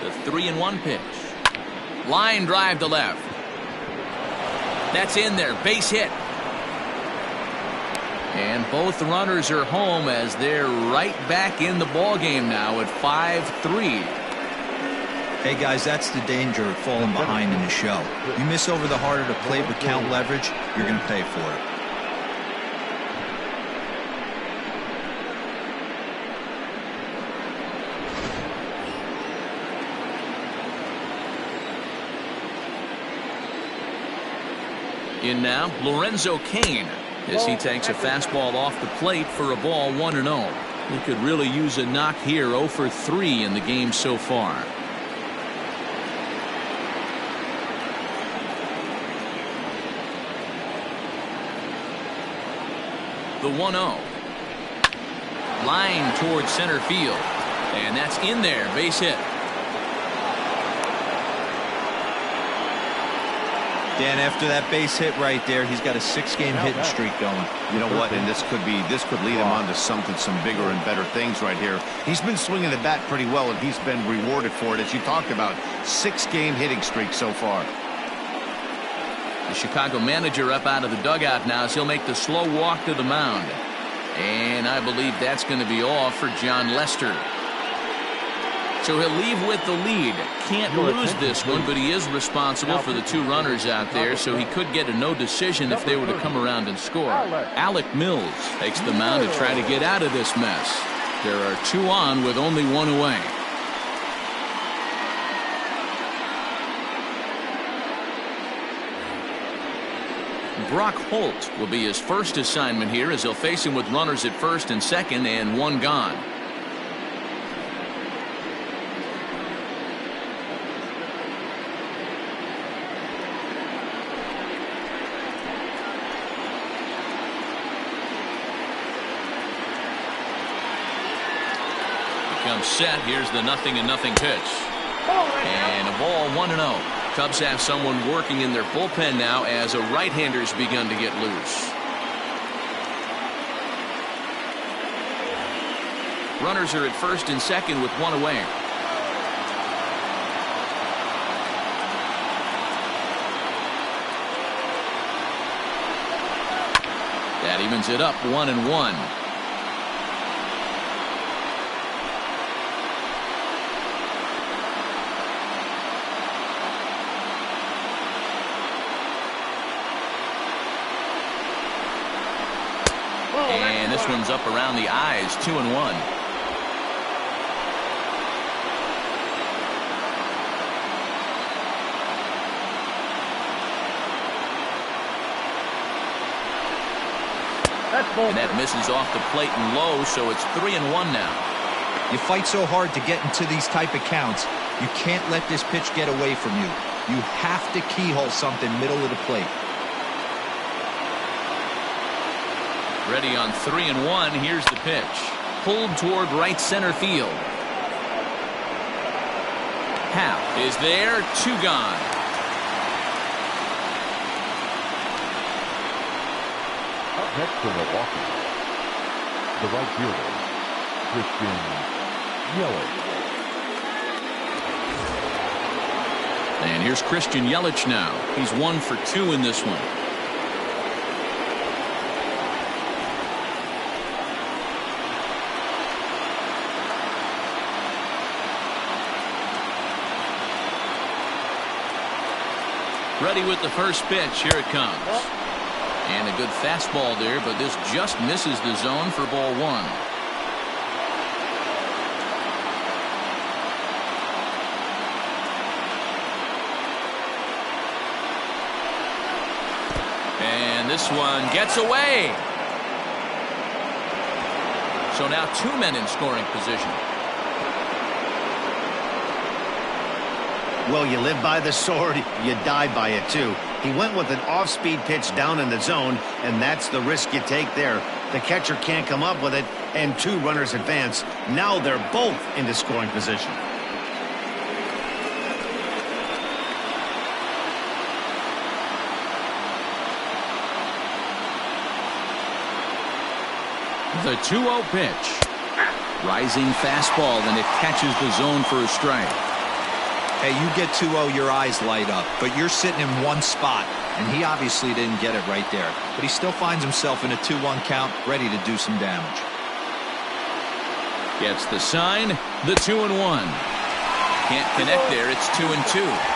The 3-1 pitch. Line drive to left. That's in there. Base hit. And both runners are home as they're right back in the ballgame now at 5-3. Hey guys, that's the danger of falling behind in the show. You miss over the harder to plate with count leverage, you're going to pay for it. In now, Lorenzo Cain, as he takes a fastball off the plate for a ball 1-0. He could really use a knock here. 0 for 3 in the game so far. The 1-0. Line towards center field. And that's in there. Base hit. Dan, after that base hit right there, he's got a 6-game hitting streak going. You know what? And this could lead him on to some bigger and better things right here. He's been swinging the bat pretty well, and he's been rewarded for it, as you talked about. 6-game hitting streak so far. The Chicago manager up out of the dugout now as he'll make the slow walk to the mound. And I believe that's going to be all for John Lester. So he'll leave with the lead. Can't lose this one, but he is responsible for the 2 runners out there, so he could get a no decision if they were to come around and score. Alec Mills takes the mound to try to get out of this mess. There are 2 on with only 1 away. Brock Holt will be his first assignment here as he'll face him with runners at first and second and 1 gone. Comes set. Here's the 0-0 pitch. And a ball 1-0. Cubs have someone working in their bullpen now as a right-hander's begun to get loose. Runners are at first and second with 1 away. That evens it up 1-1. And this one's up around the eyes, 2-1. And that misses off the plate and low, so it's 3-1 now. You fight so hard to get into these type of counts, you can't let this pitch get away from you. You have to keyhole something middle of the plate. Ready on 3-1. Here's the pitch. Pulled toward right center field. Hap is there. 2 gone. Up next for Milwaukee, the right fielder, Christian Yelich. And here's Christian Yelich now. He's 1 for 2 in this one. Ready with the first pitch. Here it comes. And a good fastball there, but this just misses the zone for ball 1. And this one gets away. So now 2 men in scoring position. Well, you live by the sword, you die by it too. He went with an off-speed pitch down in the zone, and that's the risk you take there. The catcher can't come up with it, and 2 runners advance. Now they're both into scoring position. The 2-0 pitch. Rising fastball, and it catches the zone for a strike. Hey, you get 2-0, your eyes light up, but you're sitting in one spot, and he obviously didn't get it right there. But he still finds himself in a 2-1 count, ready to do some damage. Gets the sign, the 2-1. Can't connect there, it's 2-2.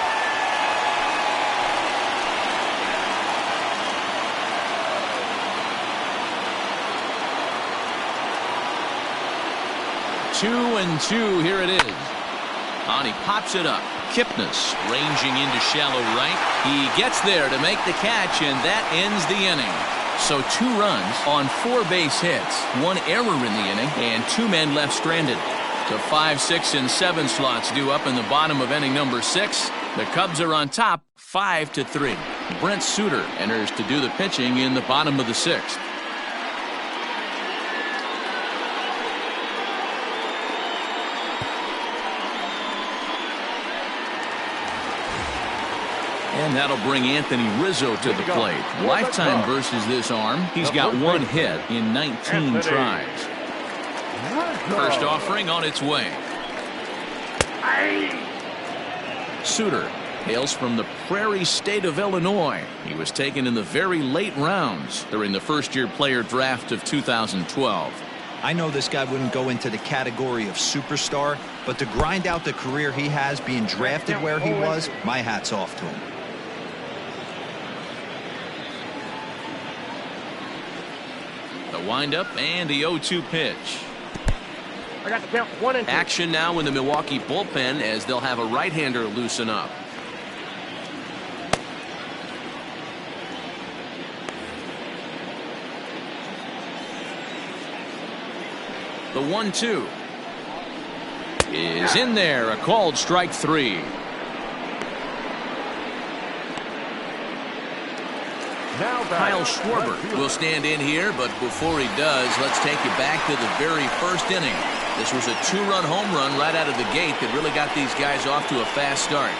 2-2, here it is. On, he pops it up. Kipnis ranging into shallow right. He gets there to make the catch, and that ends the inning. So 2 runs on 4 base hits, 1 error in the inning, and 2 men left stranded. The 5, 6, and 7 slots due up in the bottom of inning number 6. The Cubs are on top, 5-3. Brent Suter enters to do the pitching in the bottom of the 6th. And that'll bring Anthony Rizzo to the plate. Lifetime versus this arm. He's got 1 hit in 19 tries. First offering on its way. Suter hails from the Prairie State of Illinois. He was taken in the very late rounds during the first-year player draft of 2012. I know this guy wouldn't go into the category of superstar, but to grind out the career he has being drafted where he was, my hat's off to him. The windup and the 0-2 pitch. I got the count 1 and 2. Action now in the Milwaukee bullpen as they'll have a right-hander loosen up. The 1-2 is in there, a called strike 3. Kyle Schwarber will stand in here, but before he does, let's take you back to the very first inning. This was a 2-run home run right out of the gate that really got these guys off to a fast start.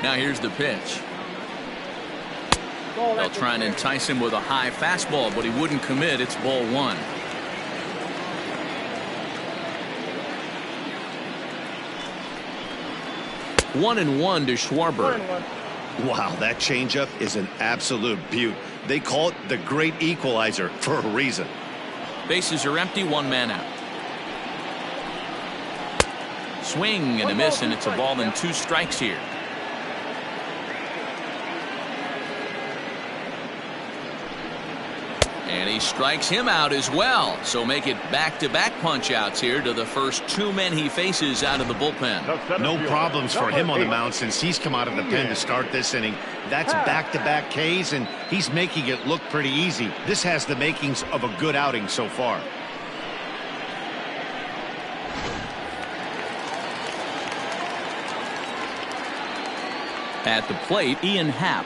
Now here's the pitch. They'll try and entice him with a high fastball, but he wouldn't commit. It's ball 1. One and 1 to Schwarber. Wow, that changeup is an absolute beaut. They call it the great equalizer for a reason. Bases are empty, 1 man out. Swing and a miss, and it's a ball and 2 strikes here. And he strikes him out as well. So make it back-to-back punch-outs here to the first 2 men he faces out of the bullpen. No problems for him on the mound since he's come out of the pen to start this inning. That's back-to-back Ks, and he's making it look pretty easy. This has the makings of a good outing so far. At the plate, Ian Happ.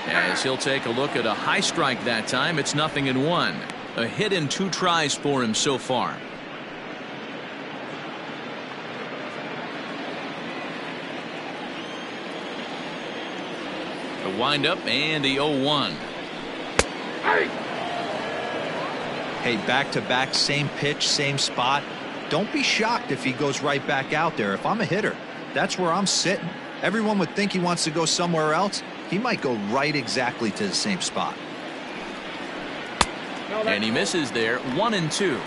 As he'll take a look at a high strike that time, it's 0-1. A hit in 2 tries for him so far. The windup and the 0-1. Hey, back-to-back, same pitch, same spot. Don't be shocked if he goes right back out there. If I'm a hitter, that's where I'm sitting. Everyone would think he wants to go somewhere else. He might go right exactly to the same spot. And he misses there, 1-2.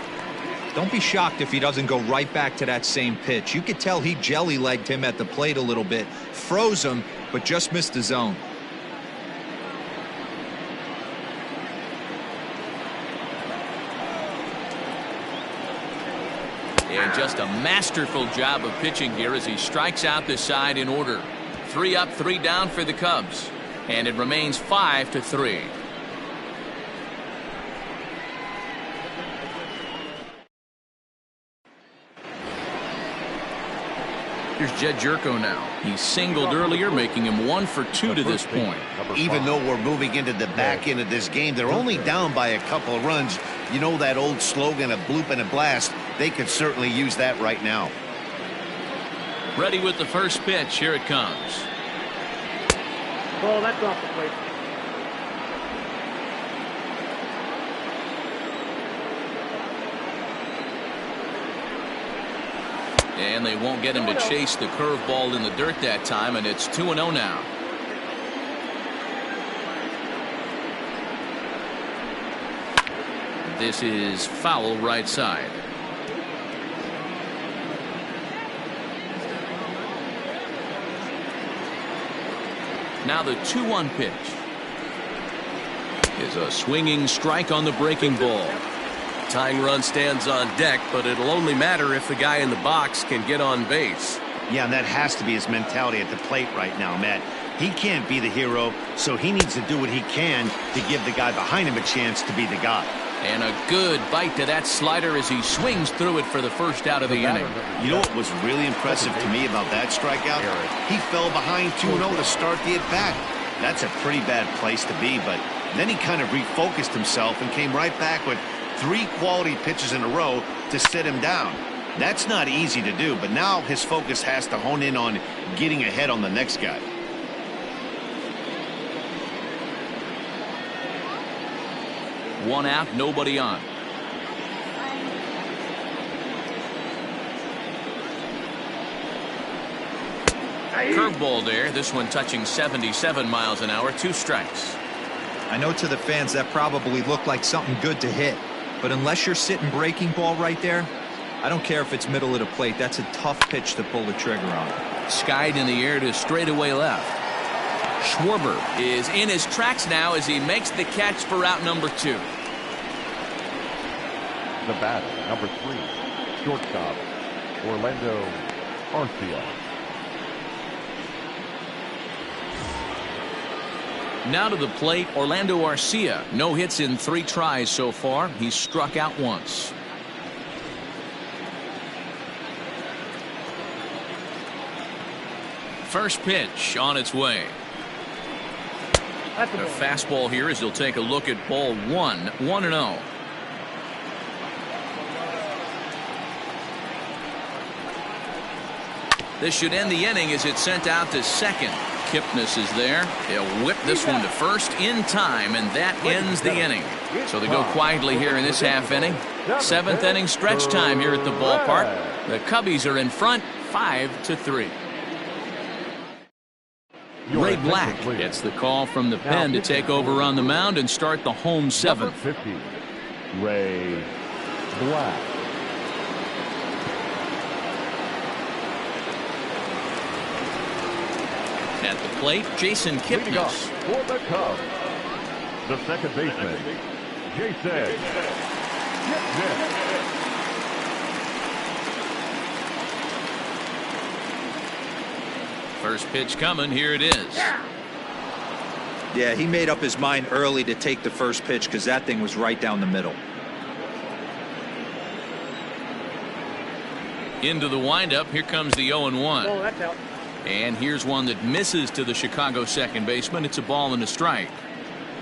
Don't be shocked if he doesn't go right back to that same pitch. You could tell he jelly-legged him at the plate a little bit, froze him, but just missed the zone. And just a masterful job of pitching here as he strikes out the side in order. 3 up, 3 down for the Cubs. And it remains 5-3. Here's Jed Jerko now. He singled earlier, making him 1 for 2 to this point. Even though we're moving into the back end of this game, they're only down by a couple of runs. You know that old slogan, a bloop and a blast. They could certainly use that right now. Ready with the first pitch. Here it comes. Ball, that's off the plate. And they won't get him to chase the curveball in the dirt that time, and it's 2-0 now. This is foul right side. Now the 2-1 pitch is a swinging strike on the breaking ball. Tying run stands on deck, but it'll only matter if the guy in the box can get on base. Yeah, and that has to be his mentality at the plate right now, Matt. He can't be the hero, so he needs to do what he can to give the guy behind him a chance to be the guy. And a good bite to that slider as he swings through it for the first out of the inning. You know what was really impressive to me about that strikeout? He fell behind 2-0 to start the at-bat. That's a pretty bad place to be, but then he kind of refocused himself and came right back with 3 quality pitches in a row to sit him down. That's not easy to do, but now his focus has to hone in on getting ahead on the next guy. One out, nobody on. Curveball there. This one touching 77 miles an hour. 2 strikes. I know to the fans that probably looked like something good to hit, but unless you're sitting breaking ball right there, I don't care if it's middle of the plate. That's a tough pitch to pull the trigger on. Skied in the air to straightaway left. Schwarber is in his tracks now as he makes the catch for out number 2. The batter, number 3, shortstop, Orlando Arcia. Now to the plate, Orlando Arcia. No hits in 3 tries so far. He's struck out once. First pitch on its way. That's A fastball here as he'll take a look at ball 1. 1-0. This should end the inning as it's sent out to second. Kipnis is there. He'll whip this one to first in time, and that ends the inning. So they go quietly here in this half inning. 7th inning stretch time here at the ballpark. The Cubbies are in front 5-3. Ray Black gets the call from the pen to take over on the mound and start the home 7th. 50, Ray Black. At the plate, Jason Leading off Kipnis. for the Cubs, the second baseman, Jason Kipnis. First pitch coming. Here it is. Yeah, he made up his mind early to take the first pitch because that thing was right down the middle. Into the windup. Here comes the 0-1. Oh, that's out. And here's one that misses to the Chicago second baseman. It's a ball and a strike.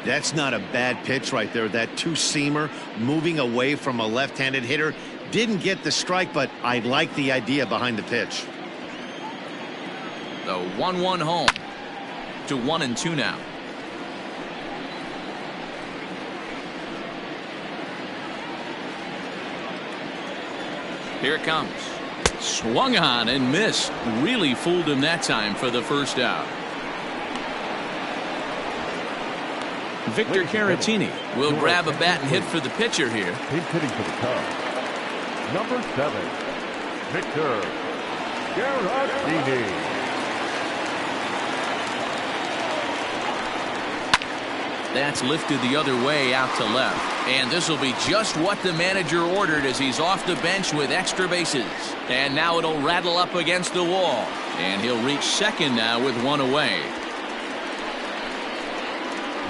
That's not a bad pitch right there. That 2-seamer moving away from a left-handed hitter. Didn't get the strike, but I like the idea behind the pitch. The 1-1 home to 1-2 now. Here it comes. Swung on and missed. Really fooled him that time for the first out. Victor Caratini will grab a bat and hit for the pitcher here. He's hitting for the Cubs. Number 7, Victor Caratini. That's lifted the other way out to left. And this will be just what the manager ordered as he's off the bench with extra bases. And now it'll rattle up against the wall. And he'll reach second now with one away.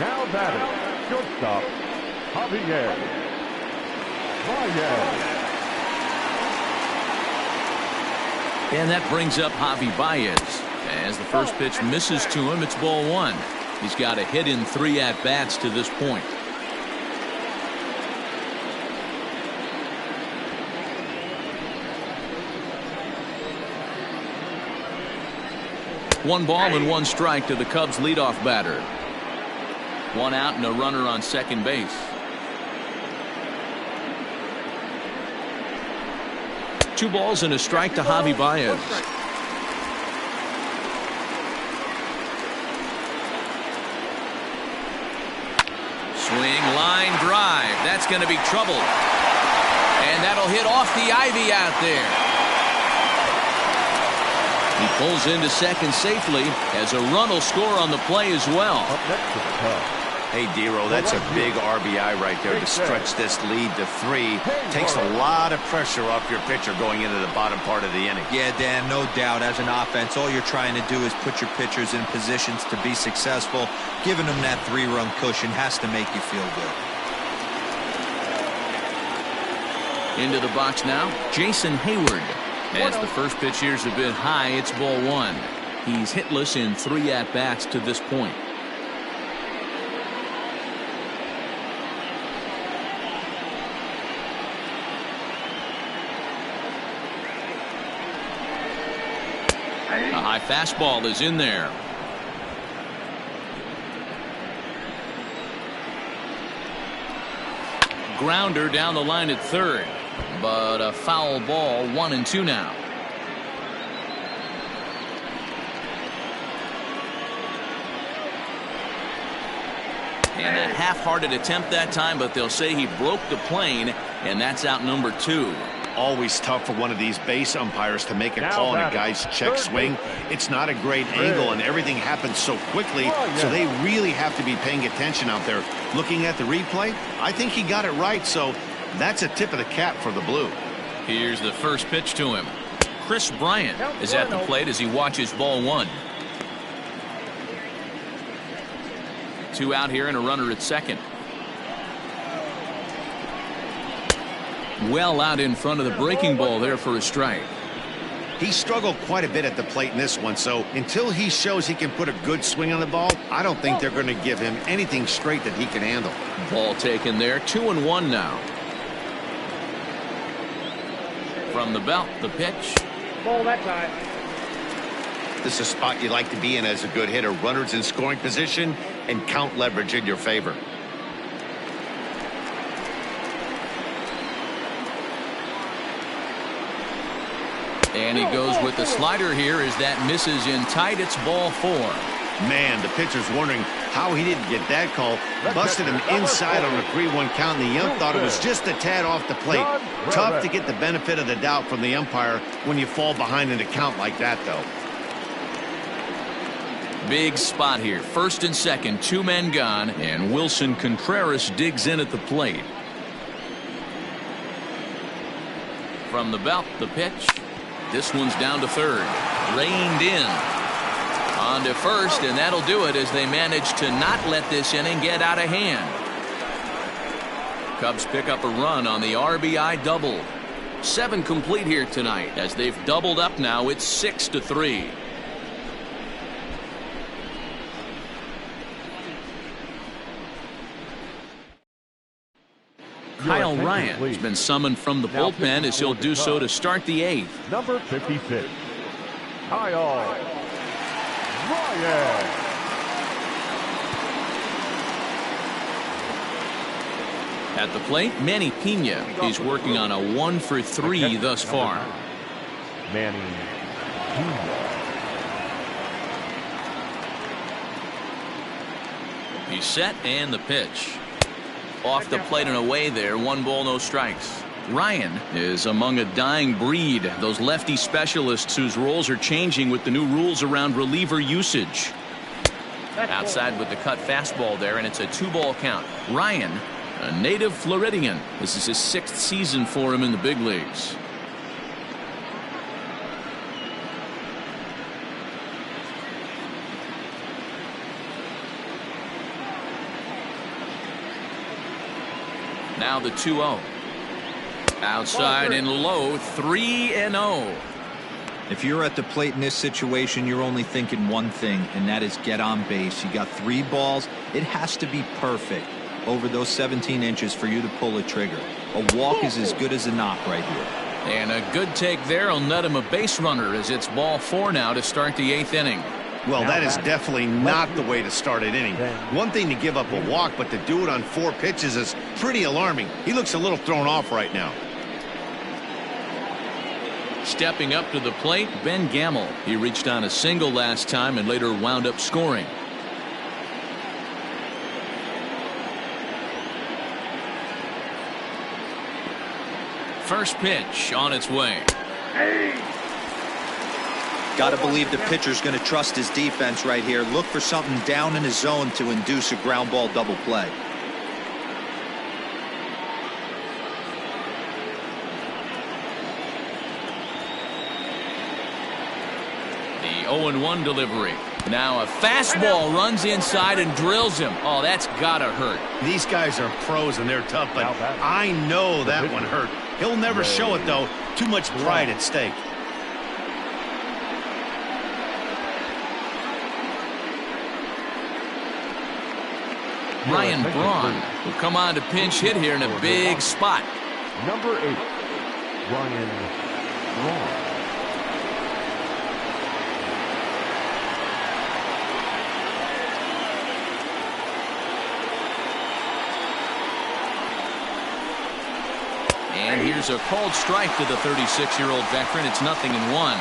Now batting, shortstop, Javier Baez. And that brings up Javi Baez. As the first pitch misses to him, it's ball 1. He's got a hit in 3 at-bats to this point. 1 ball and 1 strike to the Cubs leadoff batter. 1 out and a runner on second base. 2 balls and a strike to Javi Baez. Swing, line drive. That's going to be trouble. And that'll hit off the ivy out there. He pulls into second safely as a run will score on the play as well. Up next to the Cubs. Hey, Dero, that's a big RBI right there to stretch this lead to 3. Takes a lot of pressure off your pitcher going into the bottom part of the inning. Yeah, Dan, no doubt. As an offense, all you're trying to do is put your pitchers in positions to be successful. Giving them that 3-run cushion has to make you feel good. Into the box now, Jason Hayward. As the first pitch here's a bit high, it's ball 1. He's hitless in 3 at-bats to this point. A high fastball is in there. Grounder down the line at third, but a foul ball. 1-2 now. And a half-hearted attempt that time, but they'll say he broke the plane, and that's out number 2. Always tough for one of these base umpires to make a call on a guy's check swing. It's not a great angle, and everything happens so quickly, so they really have to be paying attention out there. Looking at the replay, I think he got it right, so that's a tip of the cap for the Blue. Here's the first pitch to him. Chris Bryant is at the plate as he watches ball 1. 2 out here and a runner at second. Well out in front of the breaking ball there for a strike. He struggled quite a bit at the plate in this one, so until he shows he can put a good swing on the ball, I don't think they're going to give him anything straight that he can handle. Ball taken there. 2-1 now. From the belt, the pitch. Ball that time. This is a spot you like to be in as a good hitter. Runners in scoring position and count leverage in your favor. And he goes with the slider here as that misses in tight. It's ball 4. Man, the pitcher's wondering how he didn't get that call. Busted him inside on a 3-1 count, and the ump thought it was just a tad off the plate. Tough to get the benefit of the doubt from the umpire when you fall behind in a count like that, though. Big spot here. First and second, 2 men gone, and Wilson Contreras digs in at the plate. From the belt, the pitch. This one's down to third. Reined in. On to first, and that'll do it as they manage to not let this inning get out of hand. Cubs pick up a run on the RBI double. 7 complete here tonight as they've doubled up now. It's 6-3. Kyle Ryan has been summoned from the bullpen as he'll do so to start the 8th. Number 56, Kyle Ryan. At the plate, Manny Pena. He's working on a 1-for-3 thus far. Manny Pena. He's set and the pitch. Off the plate and away there. 1 ball, no strikes. Ryan is among a dying breed. Those lefty specialists whose roles are changing with the new rules around reliever usage. Outside with the cut fastball there, and it's a 2-ball count. Ryan, a native Floridian. This is his 6th season for him in the big leagues. Now the 2-0. Outside and low, 3-0. If you're at the plate in this situation, you're only thinking one thing, and that is get on base. You got 3 balls. It has to be perfect over those 17 inches for you to pull a trigger. A walk is as good as a knock right here. And a good take there will net him a base runner as it's ball 4 now to start the 8th inning. Well, that is definitely not the way to start an inning. One thing to give up a walk, but to do it on 4 pitches is pretty alarming. He looks a little thrown off right now. Stepping up to the plate, Ben Gamel. He reached on a single last time and later wound up scoring. First pitch on its way. Got to believe the pitcher's going to trust his defense right here. Look for something down in his zone to induce a ground ball double play. The 0-1 delivery. Now a fastball runs inside and drills him. Oh, that's gotta hurt. These guys are pros and they're tough, but I know that one hurt. He'll never show it, though. Too much pride at stake. Ryan Braun will come on to pinch hit here in a big spot. Number 8, Ryan Braun. And here's a called strike to the 36-year-old veteran. It's 0-1.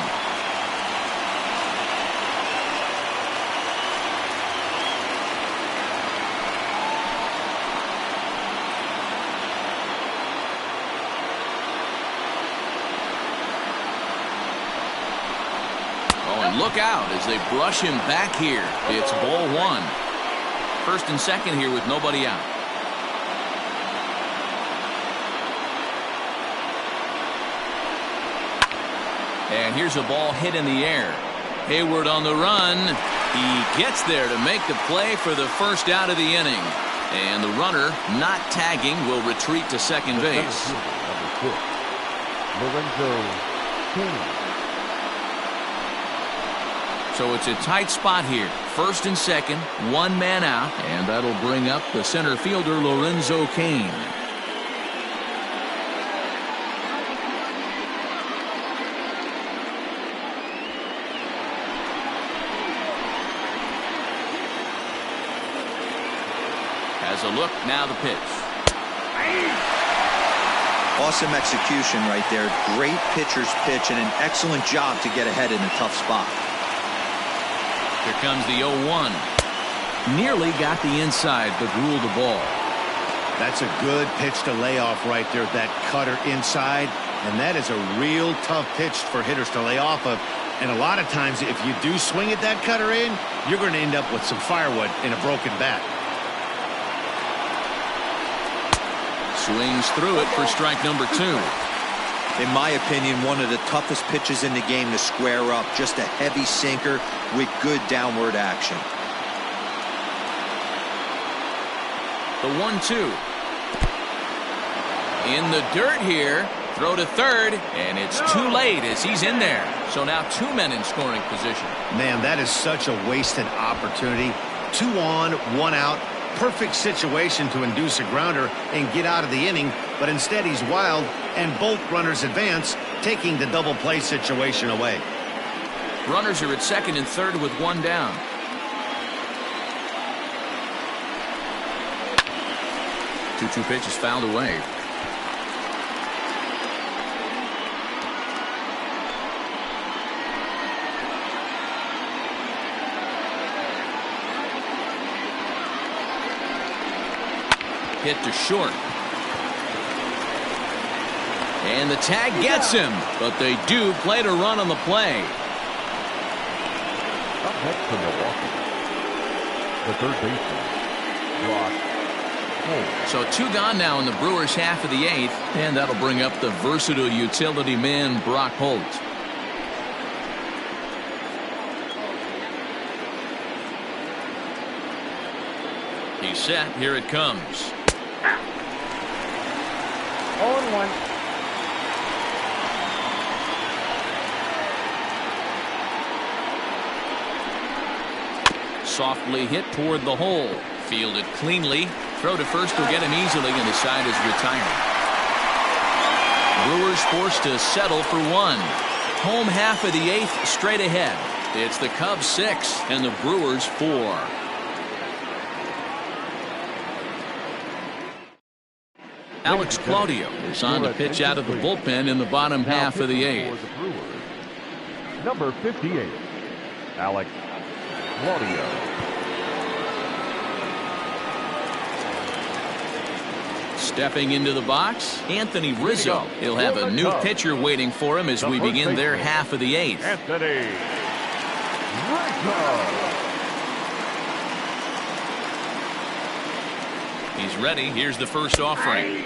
Oh, and look out as they brush him back here. It's ball 1. First and second here with nobody out. And here's a ball hit in the air. Hayward on the run. He gets there to make the play for the first out of the inning. And the runner, not tagging, will retreat to second base. Number 6, Lorenzo King. So it's a tight spot here. First and second, 1 man out. And that'll bring up the center fielder, Lorenzo Cain. Has a look, now the pitch. Awesome execution right there. Great pitcher's pitch and an excellent job to get ahead in a tough spot. Here comes the 0-1. Nearly got the inside, but ruled the ball. That's a good pitch to lay off right there, that cutter inside. And that is a real tough pitch for hitters to lay off of. And a lot of times, if you do swing at that cutter in, you're going to end up with some firewood in a broken bat. Swings through it for strike number 2. In my opinion, one of the toughest pitches in the game to square up. Just a heavy sinker with good downward action. The 1-2. In the dirt here. Throw to third, and it's too late as he's in there. So now 2 men in scoring position. Man, that is such a wasted opportunity. 2 on, 1 out. Perfect situation to induce a grounder and get out of the inning, but instead he's wild, and both runners advance, taking the double play situation away. Runners are at second and third with 1 down. Two pitches fouled away. Hit to short. And the tag gets him, but they do play to run on the play. Up next for Milwaukee, the third baseman, Brock Holt. So 2 gone now in the Brewers' half of the 8th, and that'll bring up the versatile utility man, Brock Holt. He's set. Here it comes. 0-1. Softly hit toward the hole. Fielded cleanly. Throw to first will get him easily, and the side is retired. Brewers forced to settle for 1. Home half of the 8th straight ahead. It's the Cubs 6 and the Brewers 4. Alex Claudio is on to pitch out of the bullpen in the bottom half of the 8th. Number 58, Alex Claudio. Stepping into the box, Anthony Rizzo. He'll have a new pitcher waiting for him as we begin their half of the 8th. Anthony Rizzo. He's ready. Here's the first offering.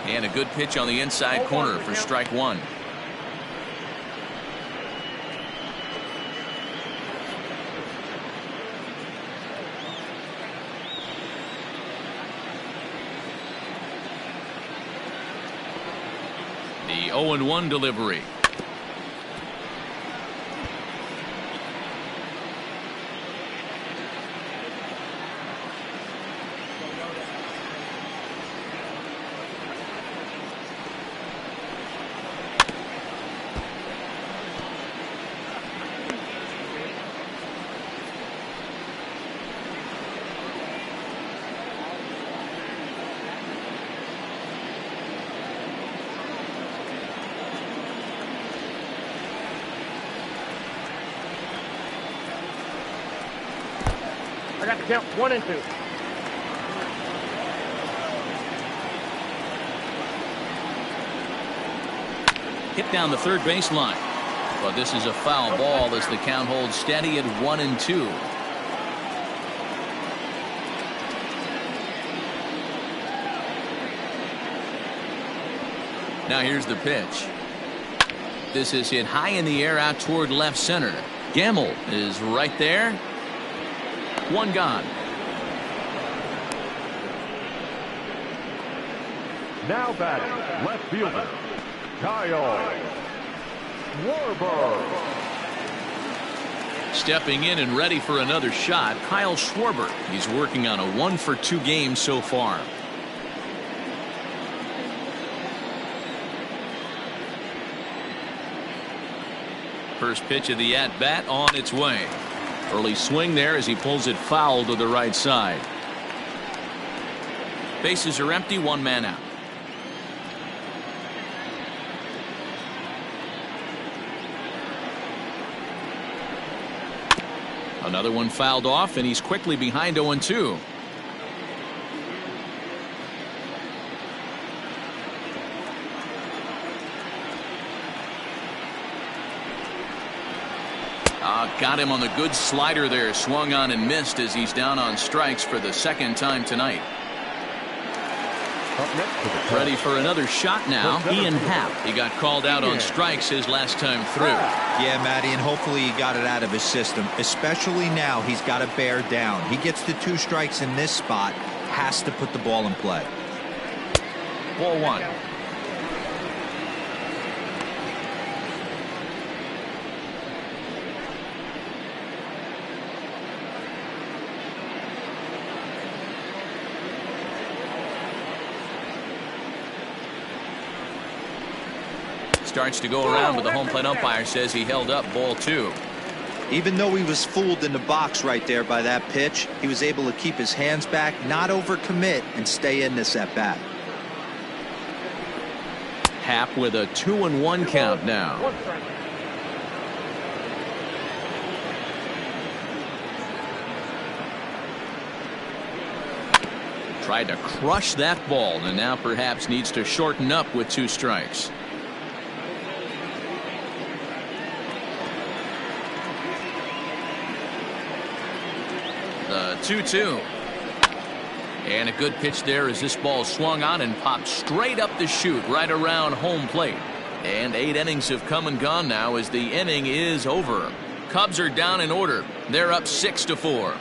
And a good pitch on the inside corner for strike 1. The 0-1 delivery. I got to count 1 and 2. Hit down the third baseline. But this is a foul ball as the count holds steady at 1-2. Now here's the pitch. This is hit high in the air out toward left center. Gamble is right there. 1 gone. Now batting, left fielder, Kyle Schwarber. Stepping in and ready for another shot, Kyle Schwarber. He's working on a 1-for-2 game so far. First pitch of the at-bat on its way. Early swing there as he pulls it foul to the right side. Bases are empty, 1 man out. Another one fouled off, and he's quickly behind 0-2. Got him on the good slider there. Swung on and missed as he's down on strikes for the 2nd time tonight. Ready for another shot now. Ian Happ. He got called out on strikes his last time through. Yeah, Matty, and hopefully he got it out of his system. Especially now, he's got to bear down. He gets the 2 strikes in this spot. Has to put the ball in play. Ball 1. Starts to go around, but the home plate umpire says he held up ball 2. Even though he was fooled in the box right there by that pitch, he was able to keep his hands back, not overcommit, and stay in this at bat. Happ with a 2-1 count now. Tried to crush that ball, and now perhaps needs to shorten up with 2 strikes. The 2-2. And a good pitch there as this ball swung on and popped straight up the chute right around home plate. And 8 innings have come and gone now as the inning is over. Cubs are down in order. They're up 6-4.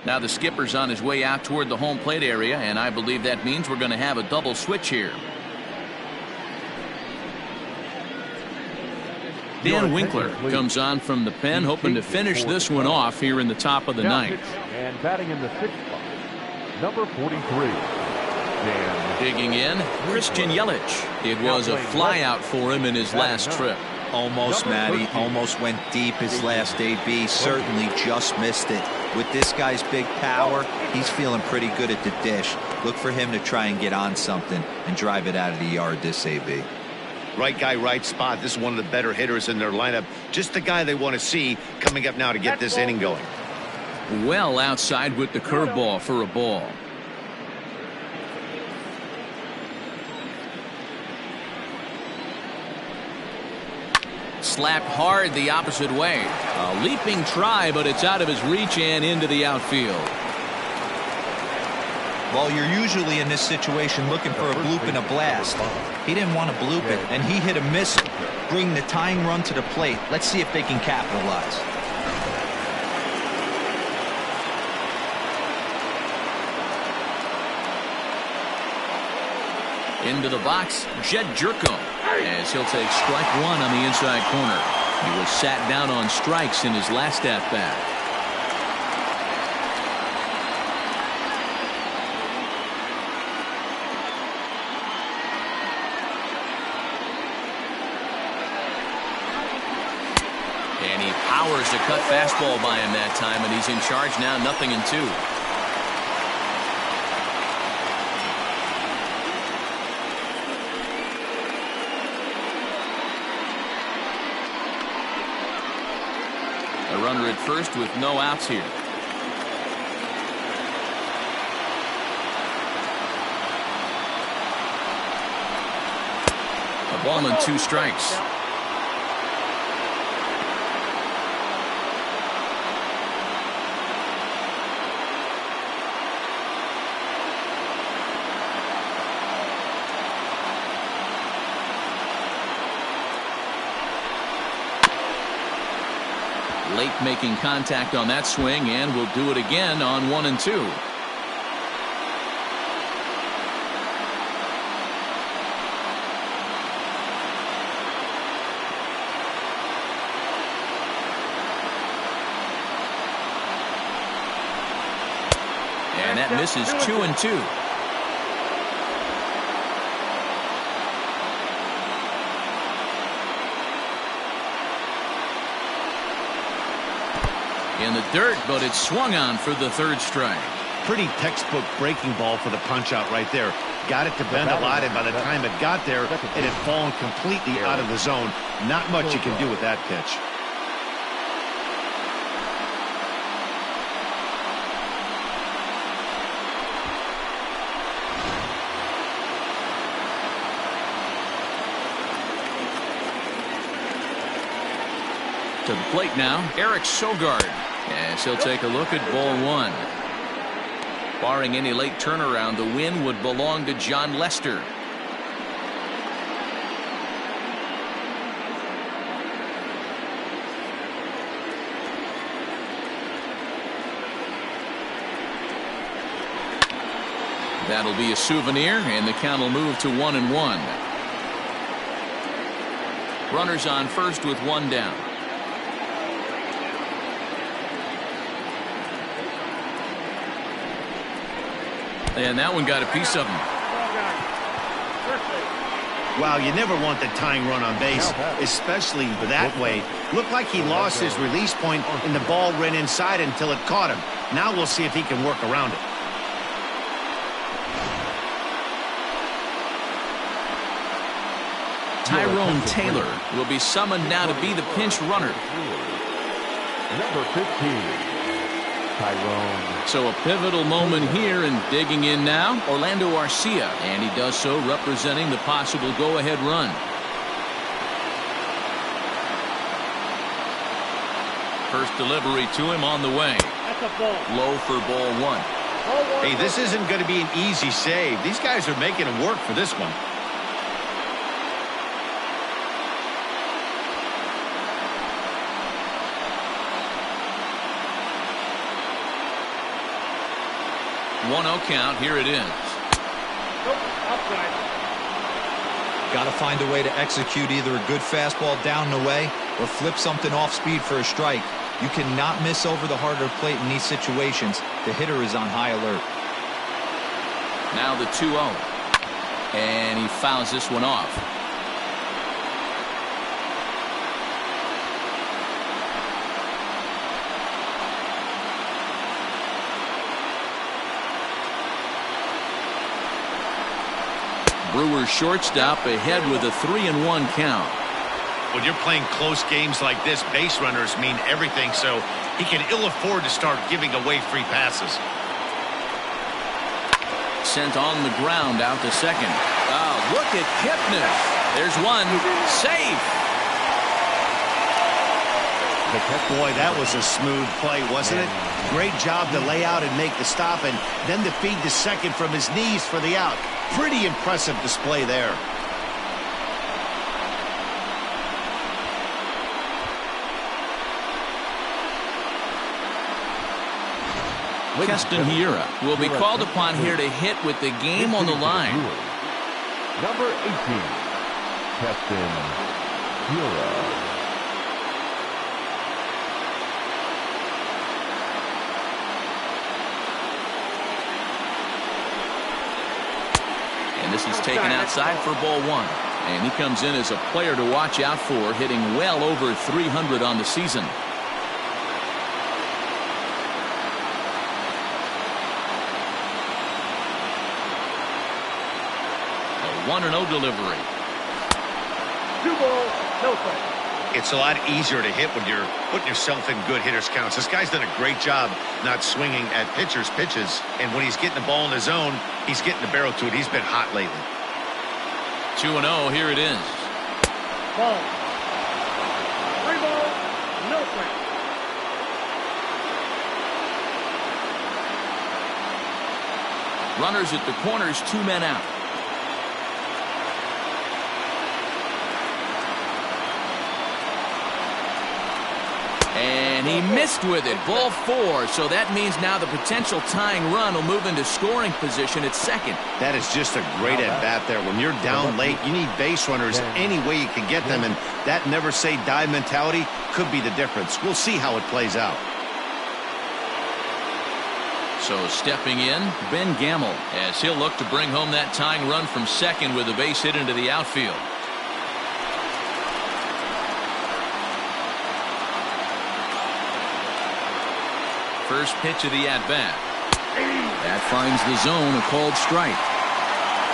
Now the skipper's on his way out toward the home plate area, and I believe that means we're going to have a double switch here. Dan Winkler comes on from the pen, hoping to finish this one off here in the top of the 9th. And batting in the 6th spot, number 43, Dan. Digging in, Christian Yelich. It was a flyout for him in his last trip. Almost, Matty. Almost went deep his last AB. Certainly just missed it. With this guy's big power, he's feeling pretty good at the dish. Look for him to try and get on something and drive it out of the yard this AB. Right guy, right spot. This is one of the better hitters in their lineup. Just the guy they want to see coming up now to get this inning going. Well outside with the curveball for a ball. Slapped hard the opposite way. A leaping try, but it's out of his reach and into the outfield. Well, you're usually in this situation looking for a bloop and a blast. He didn't want to bloop it, and he hit a miss, bring the tying run to the plate. Let's see if they can capitalize. Into the box, Jed Jerko, as he'll take strike one on the inside corner. He was sat down on strikes in his last at-bat. And he powers a cut fastball by him that time, and he's in charge now, 0-2. A runner at first with no outs here. A ball and 2 strikes. Late making contact on that swing, and will do it again on 1-2. And that misses 2-2. In the dirt, but it's swung on for the 3rd strike. Pretty textbook breaking ball for the punch out right there. Got it to bend a lot, and by the time it got there, it had fallen completely out of the zone. Not much you can do with that pitch. To the plate now, Eric Sogard, as he'll take a look at ball 1. Barring any late turnaround, the win would belong to John Lester. That'll be a souvenir, and the count will move to 1-1. Runners on first with 1 down. And that one got a piece of him. Wow, you never want the tying run on base, especially that way. Looked like he lost his release point, and the ball ran inside until it caught him. Now we'll see if he can work around it. Tyrone Taylor will be summoned now to be the pinch runner. Number 15. Tyrone. So a pivotal moment here, and digging in now, Orlando Arcia, and he does so representing the possible go-ahead run. First delivery to him on the way. That's a ball. Low for ball 1. Hey, this isn't going to be an easy save. These guys are making him work for this one. One 1-0 count. Here it is. Got to find a way to execute either a good fastball down the way or flip something off speed for a strike. You cannot miss over the harder plate in these situations. The hitter is on high alert. Now the 2-0. And he fouls this one off. Brewers shortstop ahead with a 3-1 count. When you're playing close games like this, base runners mean everything, so he can ill afford to start giving away free passes. Sent on the ground out to second. Oh, look at Kipnis. There's one. Safe. Boy, that was a smooth play, wasn't it? Great job to lay out and make the stop, and then to feed to second from his knees for the out. Pretty impressive display there. Keston Hiura will be called upon here to hit with the game on the line. Number 18, Keston Hiura. And this is taken outside for ball one. And he comes in as a player to watch out for, hitting well over 300 on the season. A 1-0 delivery. 2 balls, no strikes. It's a lot easier to hit when you're putting yourself in good hitters' counts. This guy's done a great job not swinging at pitchers' pitches. And when he's getting the ball in his zone, he's getting the barrel to it. He's been hot lately. 2-0, here it is. Ball. 3 balls, no strikes. Runners at the corners, 2 men out. And he missed with it. Ball 4. So that means now the potential tying run will move into scoring position at second. That is just a great at-bat there. When you're down late, you need base runners any way you can get them, and that never-say-die mentality could be the difference. We'll see how it plays out. So stepping in, Ben Gamble, as he'll look to bring home that tying run from second with a base hit into the outfield. First pitch of the at-bat. That finds the zone, a called strike.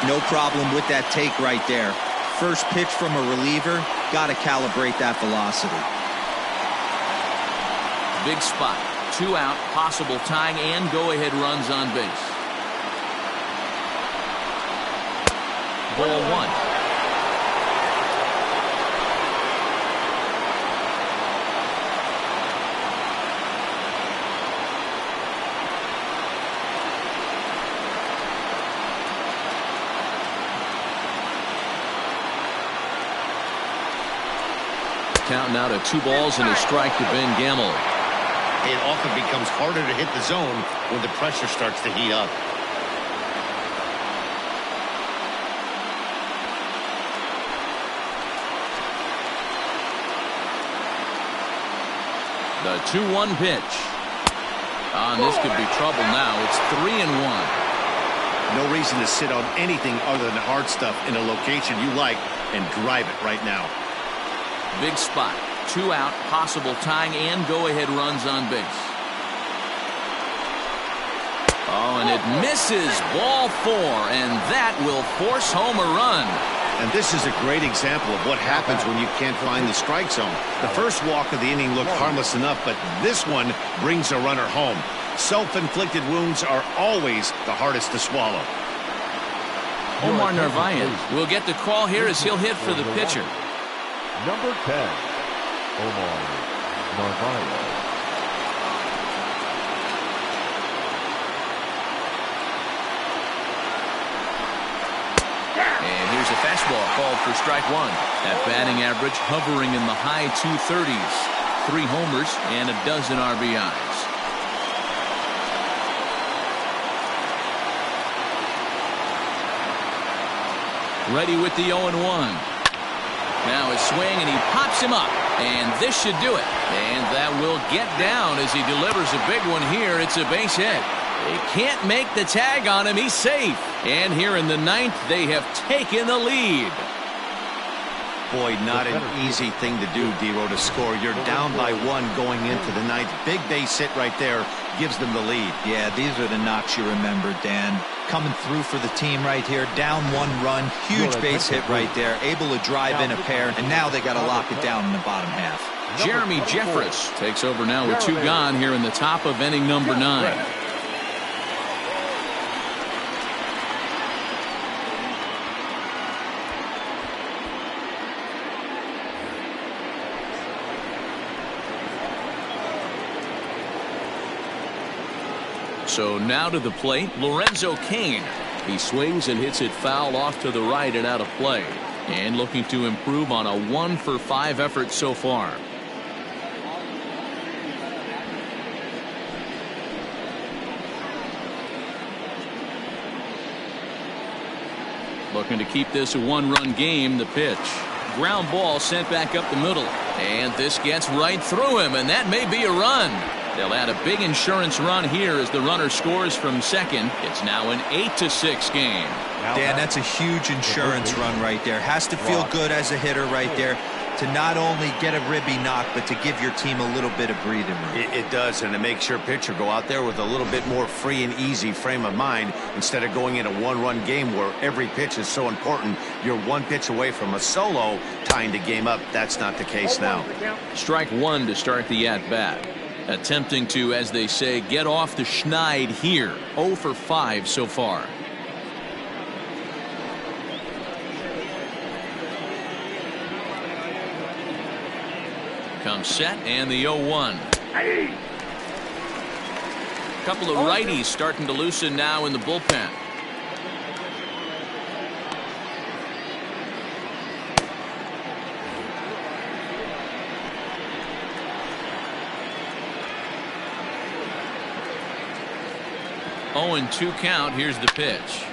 No problem with that take right there. First pitch from a reliever, got to calibrate that velocity. Big spot. 2 out, possible tying and go-ahead runs on base. Ball 1. Count now to 2 balls and a strike to Ben Gamble. It often becomes harder to hit the zone when the pressure starts to heat up. The 2-1 pitch. And this could be trouble now. It's 3-1. No reason to sit on anything other than hard stuff in a location you like and drive it right now. Big spot. 2 out, possible tying and go-ahead runs on base. Oh, and it misses. Ball 4, and that will force home a run. And this is a great example of what happens when you can't find the strike zone. The first walk of the inning looked harmless enough, but this one brings a runner home. Self-inflicted wounds are always the hardest to swallow. Omar Narvaez will get the call here as he'll hit for the pitcher. Number 10, Omar Narvaez. And here's a fastball called for strike 1. That batting average hovering in the high 230s. 3 homers and a dozen RBIs. Ready with the 0-1. Now his swing, and he pops him up. And this should do it. And that will get down as he delivers a big one here. It's a base hit. They can't make the tag on him. He's safe. And here in the ninth, they have taken the lead. Boy, not an easy thing to do, Dero, to score. You're down by one going into the ninth. Big base hit right there gives them the lead. Yeah, these are the knocks you remember, Dan. Coming through for the team right here. Down one run. Huge base hit right there. Able to drive in a pair. And now they got to lock it down in the bottom half. Jeremy Jeffress takes over now with 2 gone here in the top of inning number 9. So now to the plate, Lorenzo Cain. He swings and hits it foul off to the right and out of play. And looking to improve on a 1-for-5 effort so far. Looking to keep this a 1-run game. The pitch. Ground ball sent back up the middle. And this gets right through him, and that may be a run. They'll add a big insurance run here as the runner scores from second. It's now an 8-6 game. Dan, that's a huge insurance run right there. Has to feel good as a hitter right there to not only get a ribby knock, but to give your team a little bit of breathing room. It does, and it makes your pitcher go out there with a little bit more free and easy frame of mind instead of going in a 1-run game where every pitch is so important. You're one pitch away from a solo tying the game up. That's not the case now. Strike one to start the at-bat. Attempting to, as they say, get off the schneid here. 0-for-5 so far. Comes set and the 0-1. Couple of righties starting to loosen now in the bullpen. Oh, and 2 count. Here's the pitch.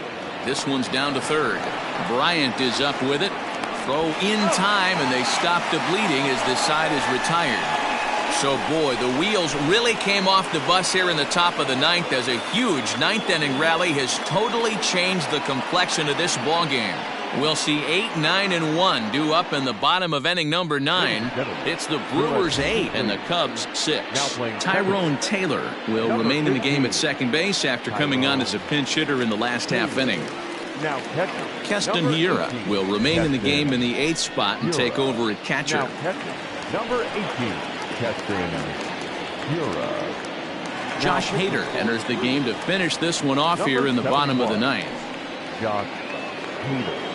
This one's down to third. Bryant is up with it. Throw in time, and they stop the bleeding as this side is retired. So, boy, the wheels really came off the bus here in the top of the ninth as a huge ninth-inning rally has totally changed the complexion of this ballgame. We'll see 8, 9, and 1 due up in the bottom of inning number 9. It's the Brewers 8 and the Cubs 6. Tyrone Taylor will remain in the game at second base after coming on as a pinch hitter in the last half inning. Keston Hiura will remain in the game in the 8th spot and take over at catcher. Number 18, Keston Hiura. Josh Hader enters the game to finish this one off here in the bottom of the ninth. Josh Hader.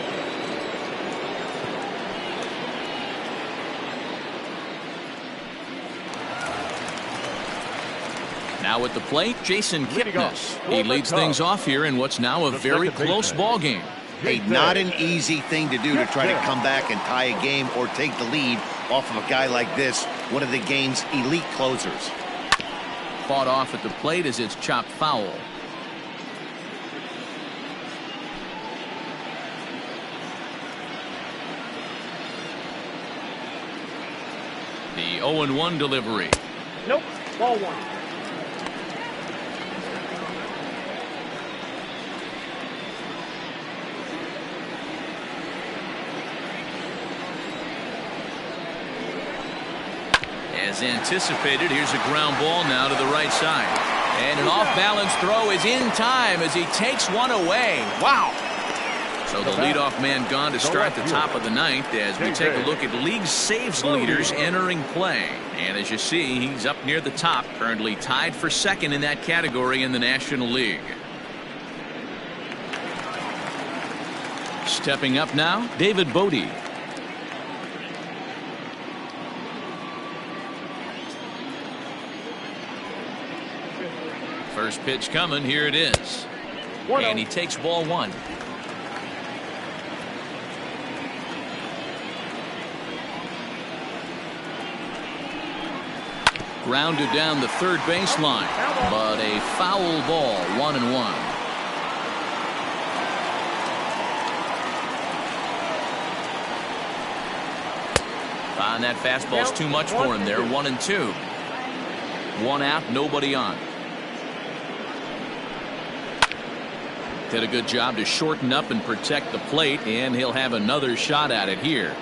Now at the plate, Jason Kipnis. He leads things off here in what's now a very close ball game. Hey, not an easy thing to do to try to come back and tie a game or take the lead off of a guy like this, one of the game's elite closers. Fought off at the plate as it's chopped foul. The 0-1 delivery. Nope. Ball 1. As anticipated, here's a ground ball now to the right side. And an off-balance throw is in time as he takes one away. Wow. So the leadoff man gone to start the top of the ninth as we take a look at league saves leaders entering play. And as you see, he's up near the top, currently tied for second in that category in the National League. Stepping up now, David Bodie. First pitch coming. Here it is. And he takes ball 1. Grounded down the third baseline, but a foul ball. 1-1. And that fastball's too much for him there. 1-2. 1 out, nobody on. Did a good job to shorten up and protect the plate, and he'll have another shot at it here.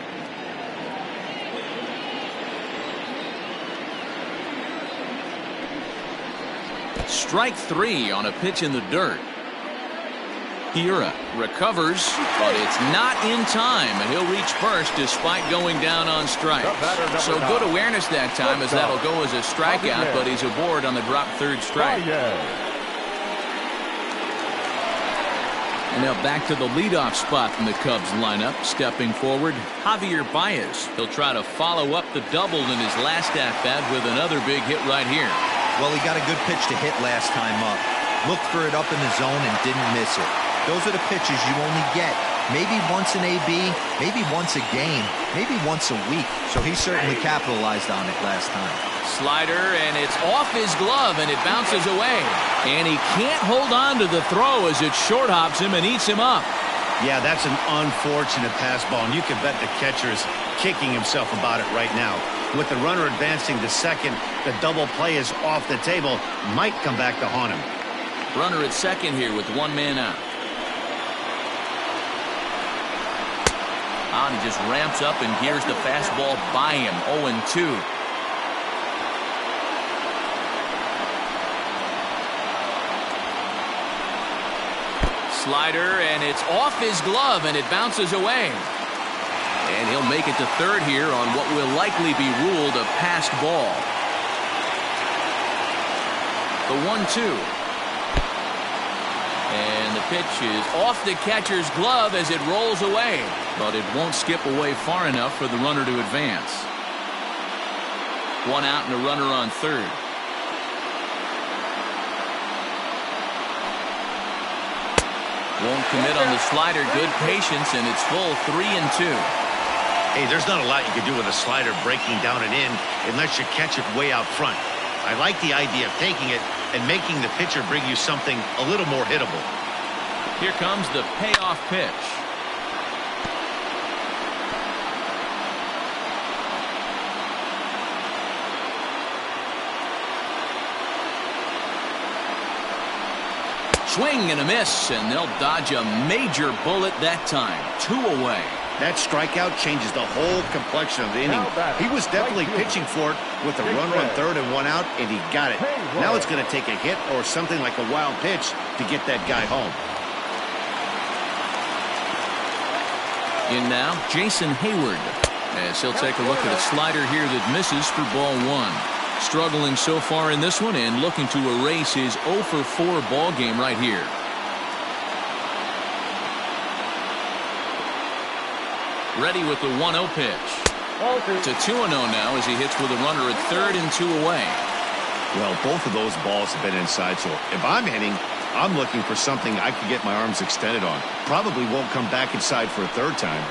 Strike 3 on a pitch in the dirt. Hira recovers, but it's not in time, and he'll reach first despite going down on strikes. So good awareness that time, as that'll go as a strikeout, but he's aboard on the drop third strike. And now back to the leadoff spot in the Cubs lineup. Stepping forward, Javier Baez. He'll try to follow up the double in his last at-bat with another big hit right here. Well, he got a good pitch to hit last time up. Looked for it up in the zone and didn't miss it. Those are the pitches you only get maybe once an AB, maybe once a game, maybe once a week. So he certainly capitalized on it last time. Slider, and it's off his glove, and it bounces away. And he can't hold on to the throw as it short hops him and eats him up. Yeah, that's an unfortunate pass ball, and you can bet the catcher is kicking himself about it right now. With the runner advancing to second, the double play is off the table. Might come back to haunt him. Runner at second here with one man out. And he just ramps up and gears the fastball by him. 0-2. Slider, and it's off his glove, and it bounces away. And he'll make it to third here on what will likely be ruled a passed ball. The 1-2. And the pitch is off the catcher's glove as it rolls away. But it won't skip away far enough for the runner to advance. One out and a runner on third. Won't commit on the slider. Good patience, and it's full 3-2. Hey, there's not a lot you can do with a slider breaking down and in unless you catch it way out front. I like the idea of taking it and making the pitcher bring you something a little more hittable. Here comes the payoff pitch. Swing and a miss, and they'll dodge a major bullet that time. 2 away. That strikeout changes the whole complexion of the inning. He was definitely pitching for it with a runner on third and one out, and he got it. Now it's going to take a hit or something like a wild pitch to get that guy home. In now, Jason Hayward, as he'll take a look at a slider here that misses for ball 1. Struggling so far in this one and looking to erase his 0-for-4 ball game right here. Ready with the 1-0 pitch. To 2-0 now as he hits with a runner at third and 2 away. Well, both of those balls have been inside, so if I'm hitting, I'm looking for something I can get my arms extended on. Probably won't come back inside for a third time.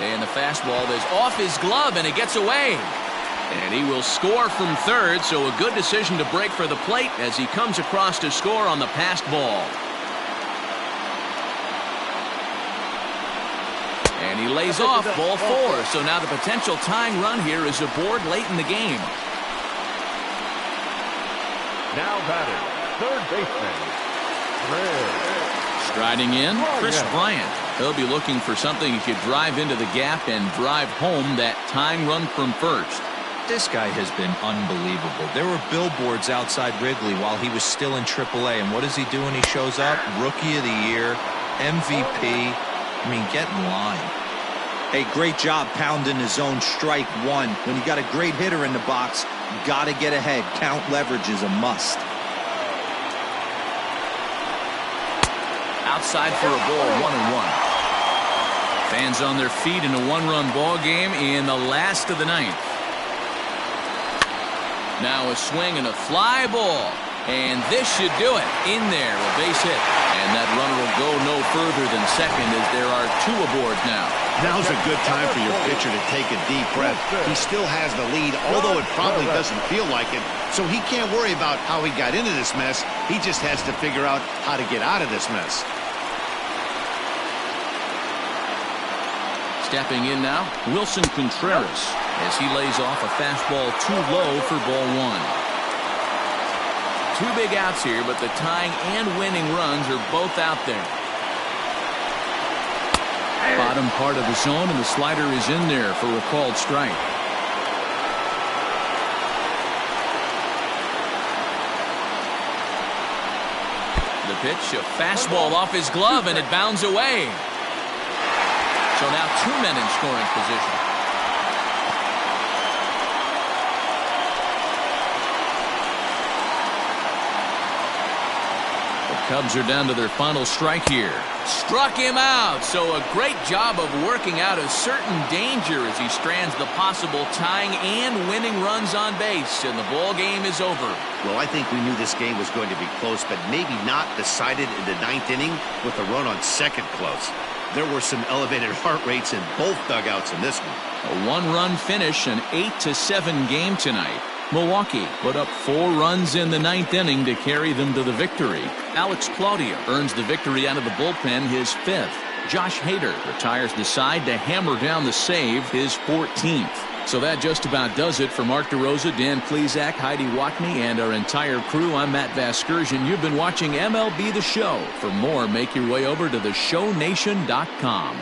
And the fastball is off his glove, and it gets away. And he will score from third, so a good decision to break for the plate as he comes across to score on the passed ball. And he lays off ball 4, so now the potential tying run here is aboard late in the game. Now batting, third baseman, Chris. Striding in, Chris Bryant. He'll be looking for something he could drive into the gap and drive home that tying run from first. This guy has been unbelievable. There were billboards outside Wrigley while he was still in AAA, and what does he do when he shows up? Rookie of the Year, MVP. I mean, get in line. Hey, great job pounding his own strike 1. When you got a great hitter in the box, you got to get ahead. Count leverage is a must. Outside for a ball, 1-1. Fans on their feet in a 1-run ball game in the last of the 9th. Now a swing and a fly ball. And this should do it. In there, a base hit. And that runner will go no further than second as there are 2 aboard now. Now's a good time for your pitcher to take a deep breath. He still has the lead, although it probably doesn't feel like it. So he can't worry about how he got into this mess. He just has to figure out how to get out of this mess. Stepping in now, Wilson Contreras, as he lays off a fastball too low for ball 1. 2 big outs here, but the tying and winning runs are both out there. Bottom part of the zone, and the slider is in there for a called strike. The pitch, a fastball off his glove, and it bounds away. So now 2 men in scoring position. Cubs are down to their final strike here. Struck him out. So a great job of working out a certain danger as he strands the possible tying and winning runs on base. And the ball game is over. Well, I think we knew this game was going to be close, but maybe not decided in the 9th inning with a run on second close. There were some elevated heart rates in both dugouts in this one. A 1-run finish, an 8-7 game tonight. Milwaukee put up 4 runs in the 9th inning to carry them to the victory. Alex Claudia earns the victory out of the bullpen, his 5th. Josh Hader retires the side to hammer down the save, his 14th. So that just about does it for Mark DeRosa, Dan Plesac, Heidi Watney, and our entire crew. I'm Matt Vasgersian. You've been watching MLB The Show. For more, make your way over to theshownation.com.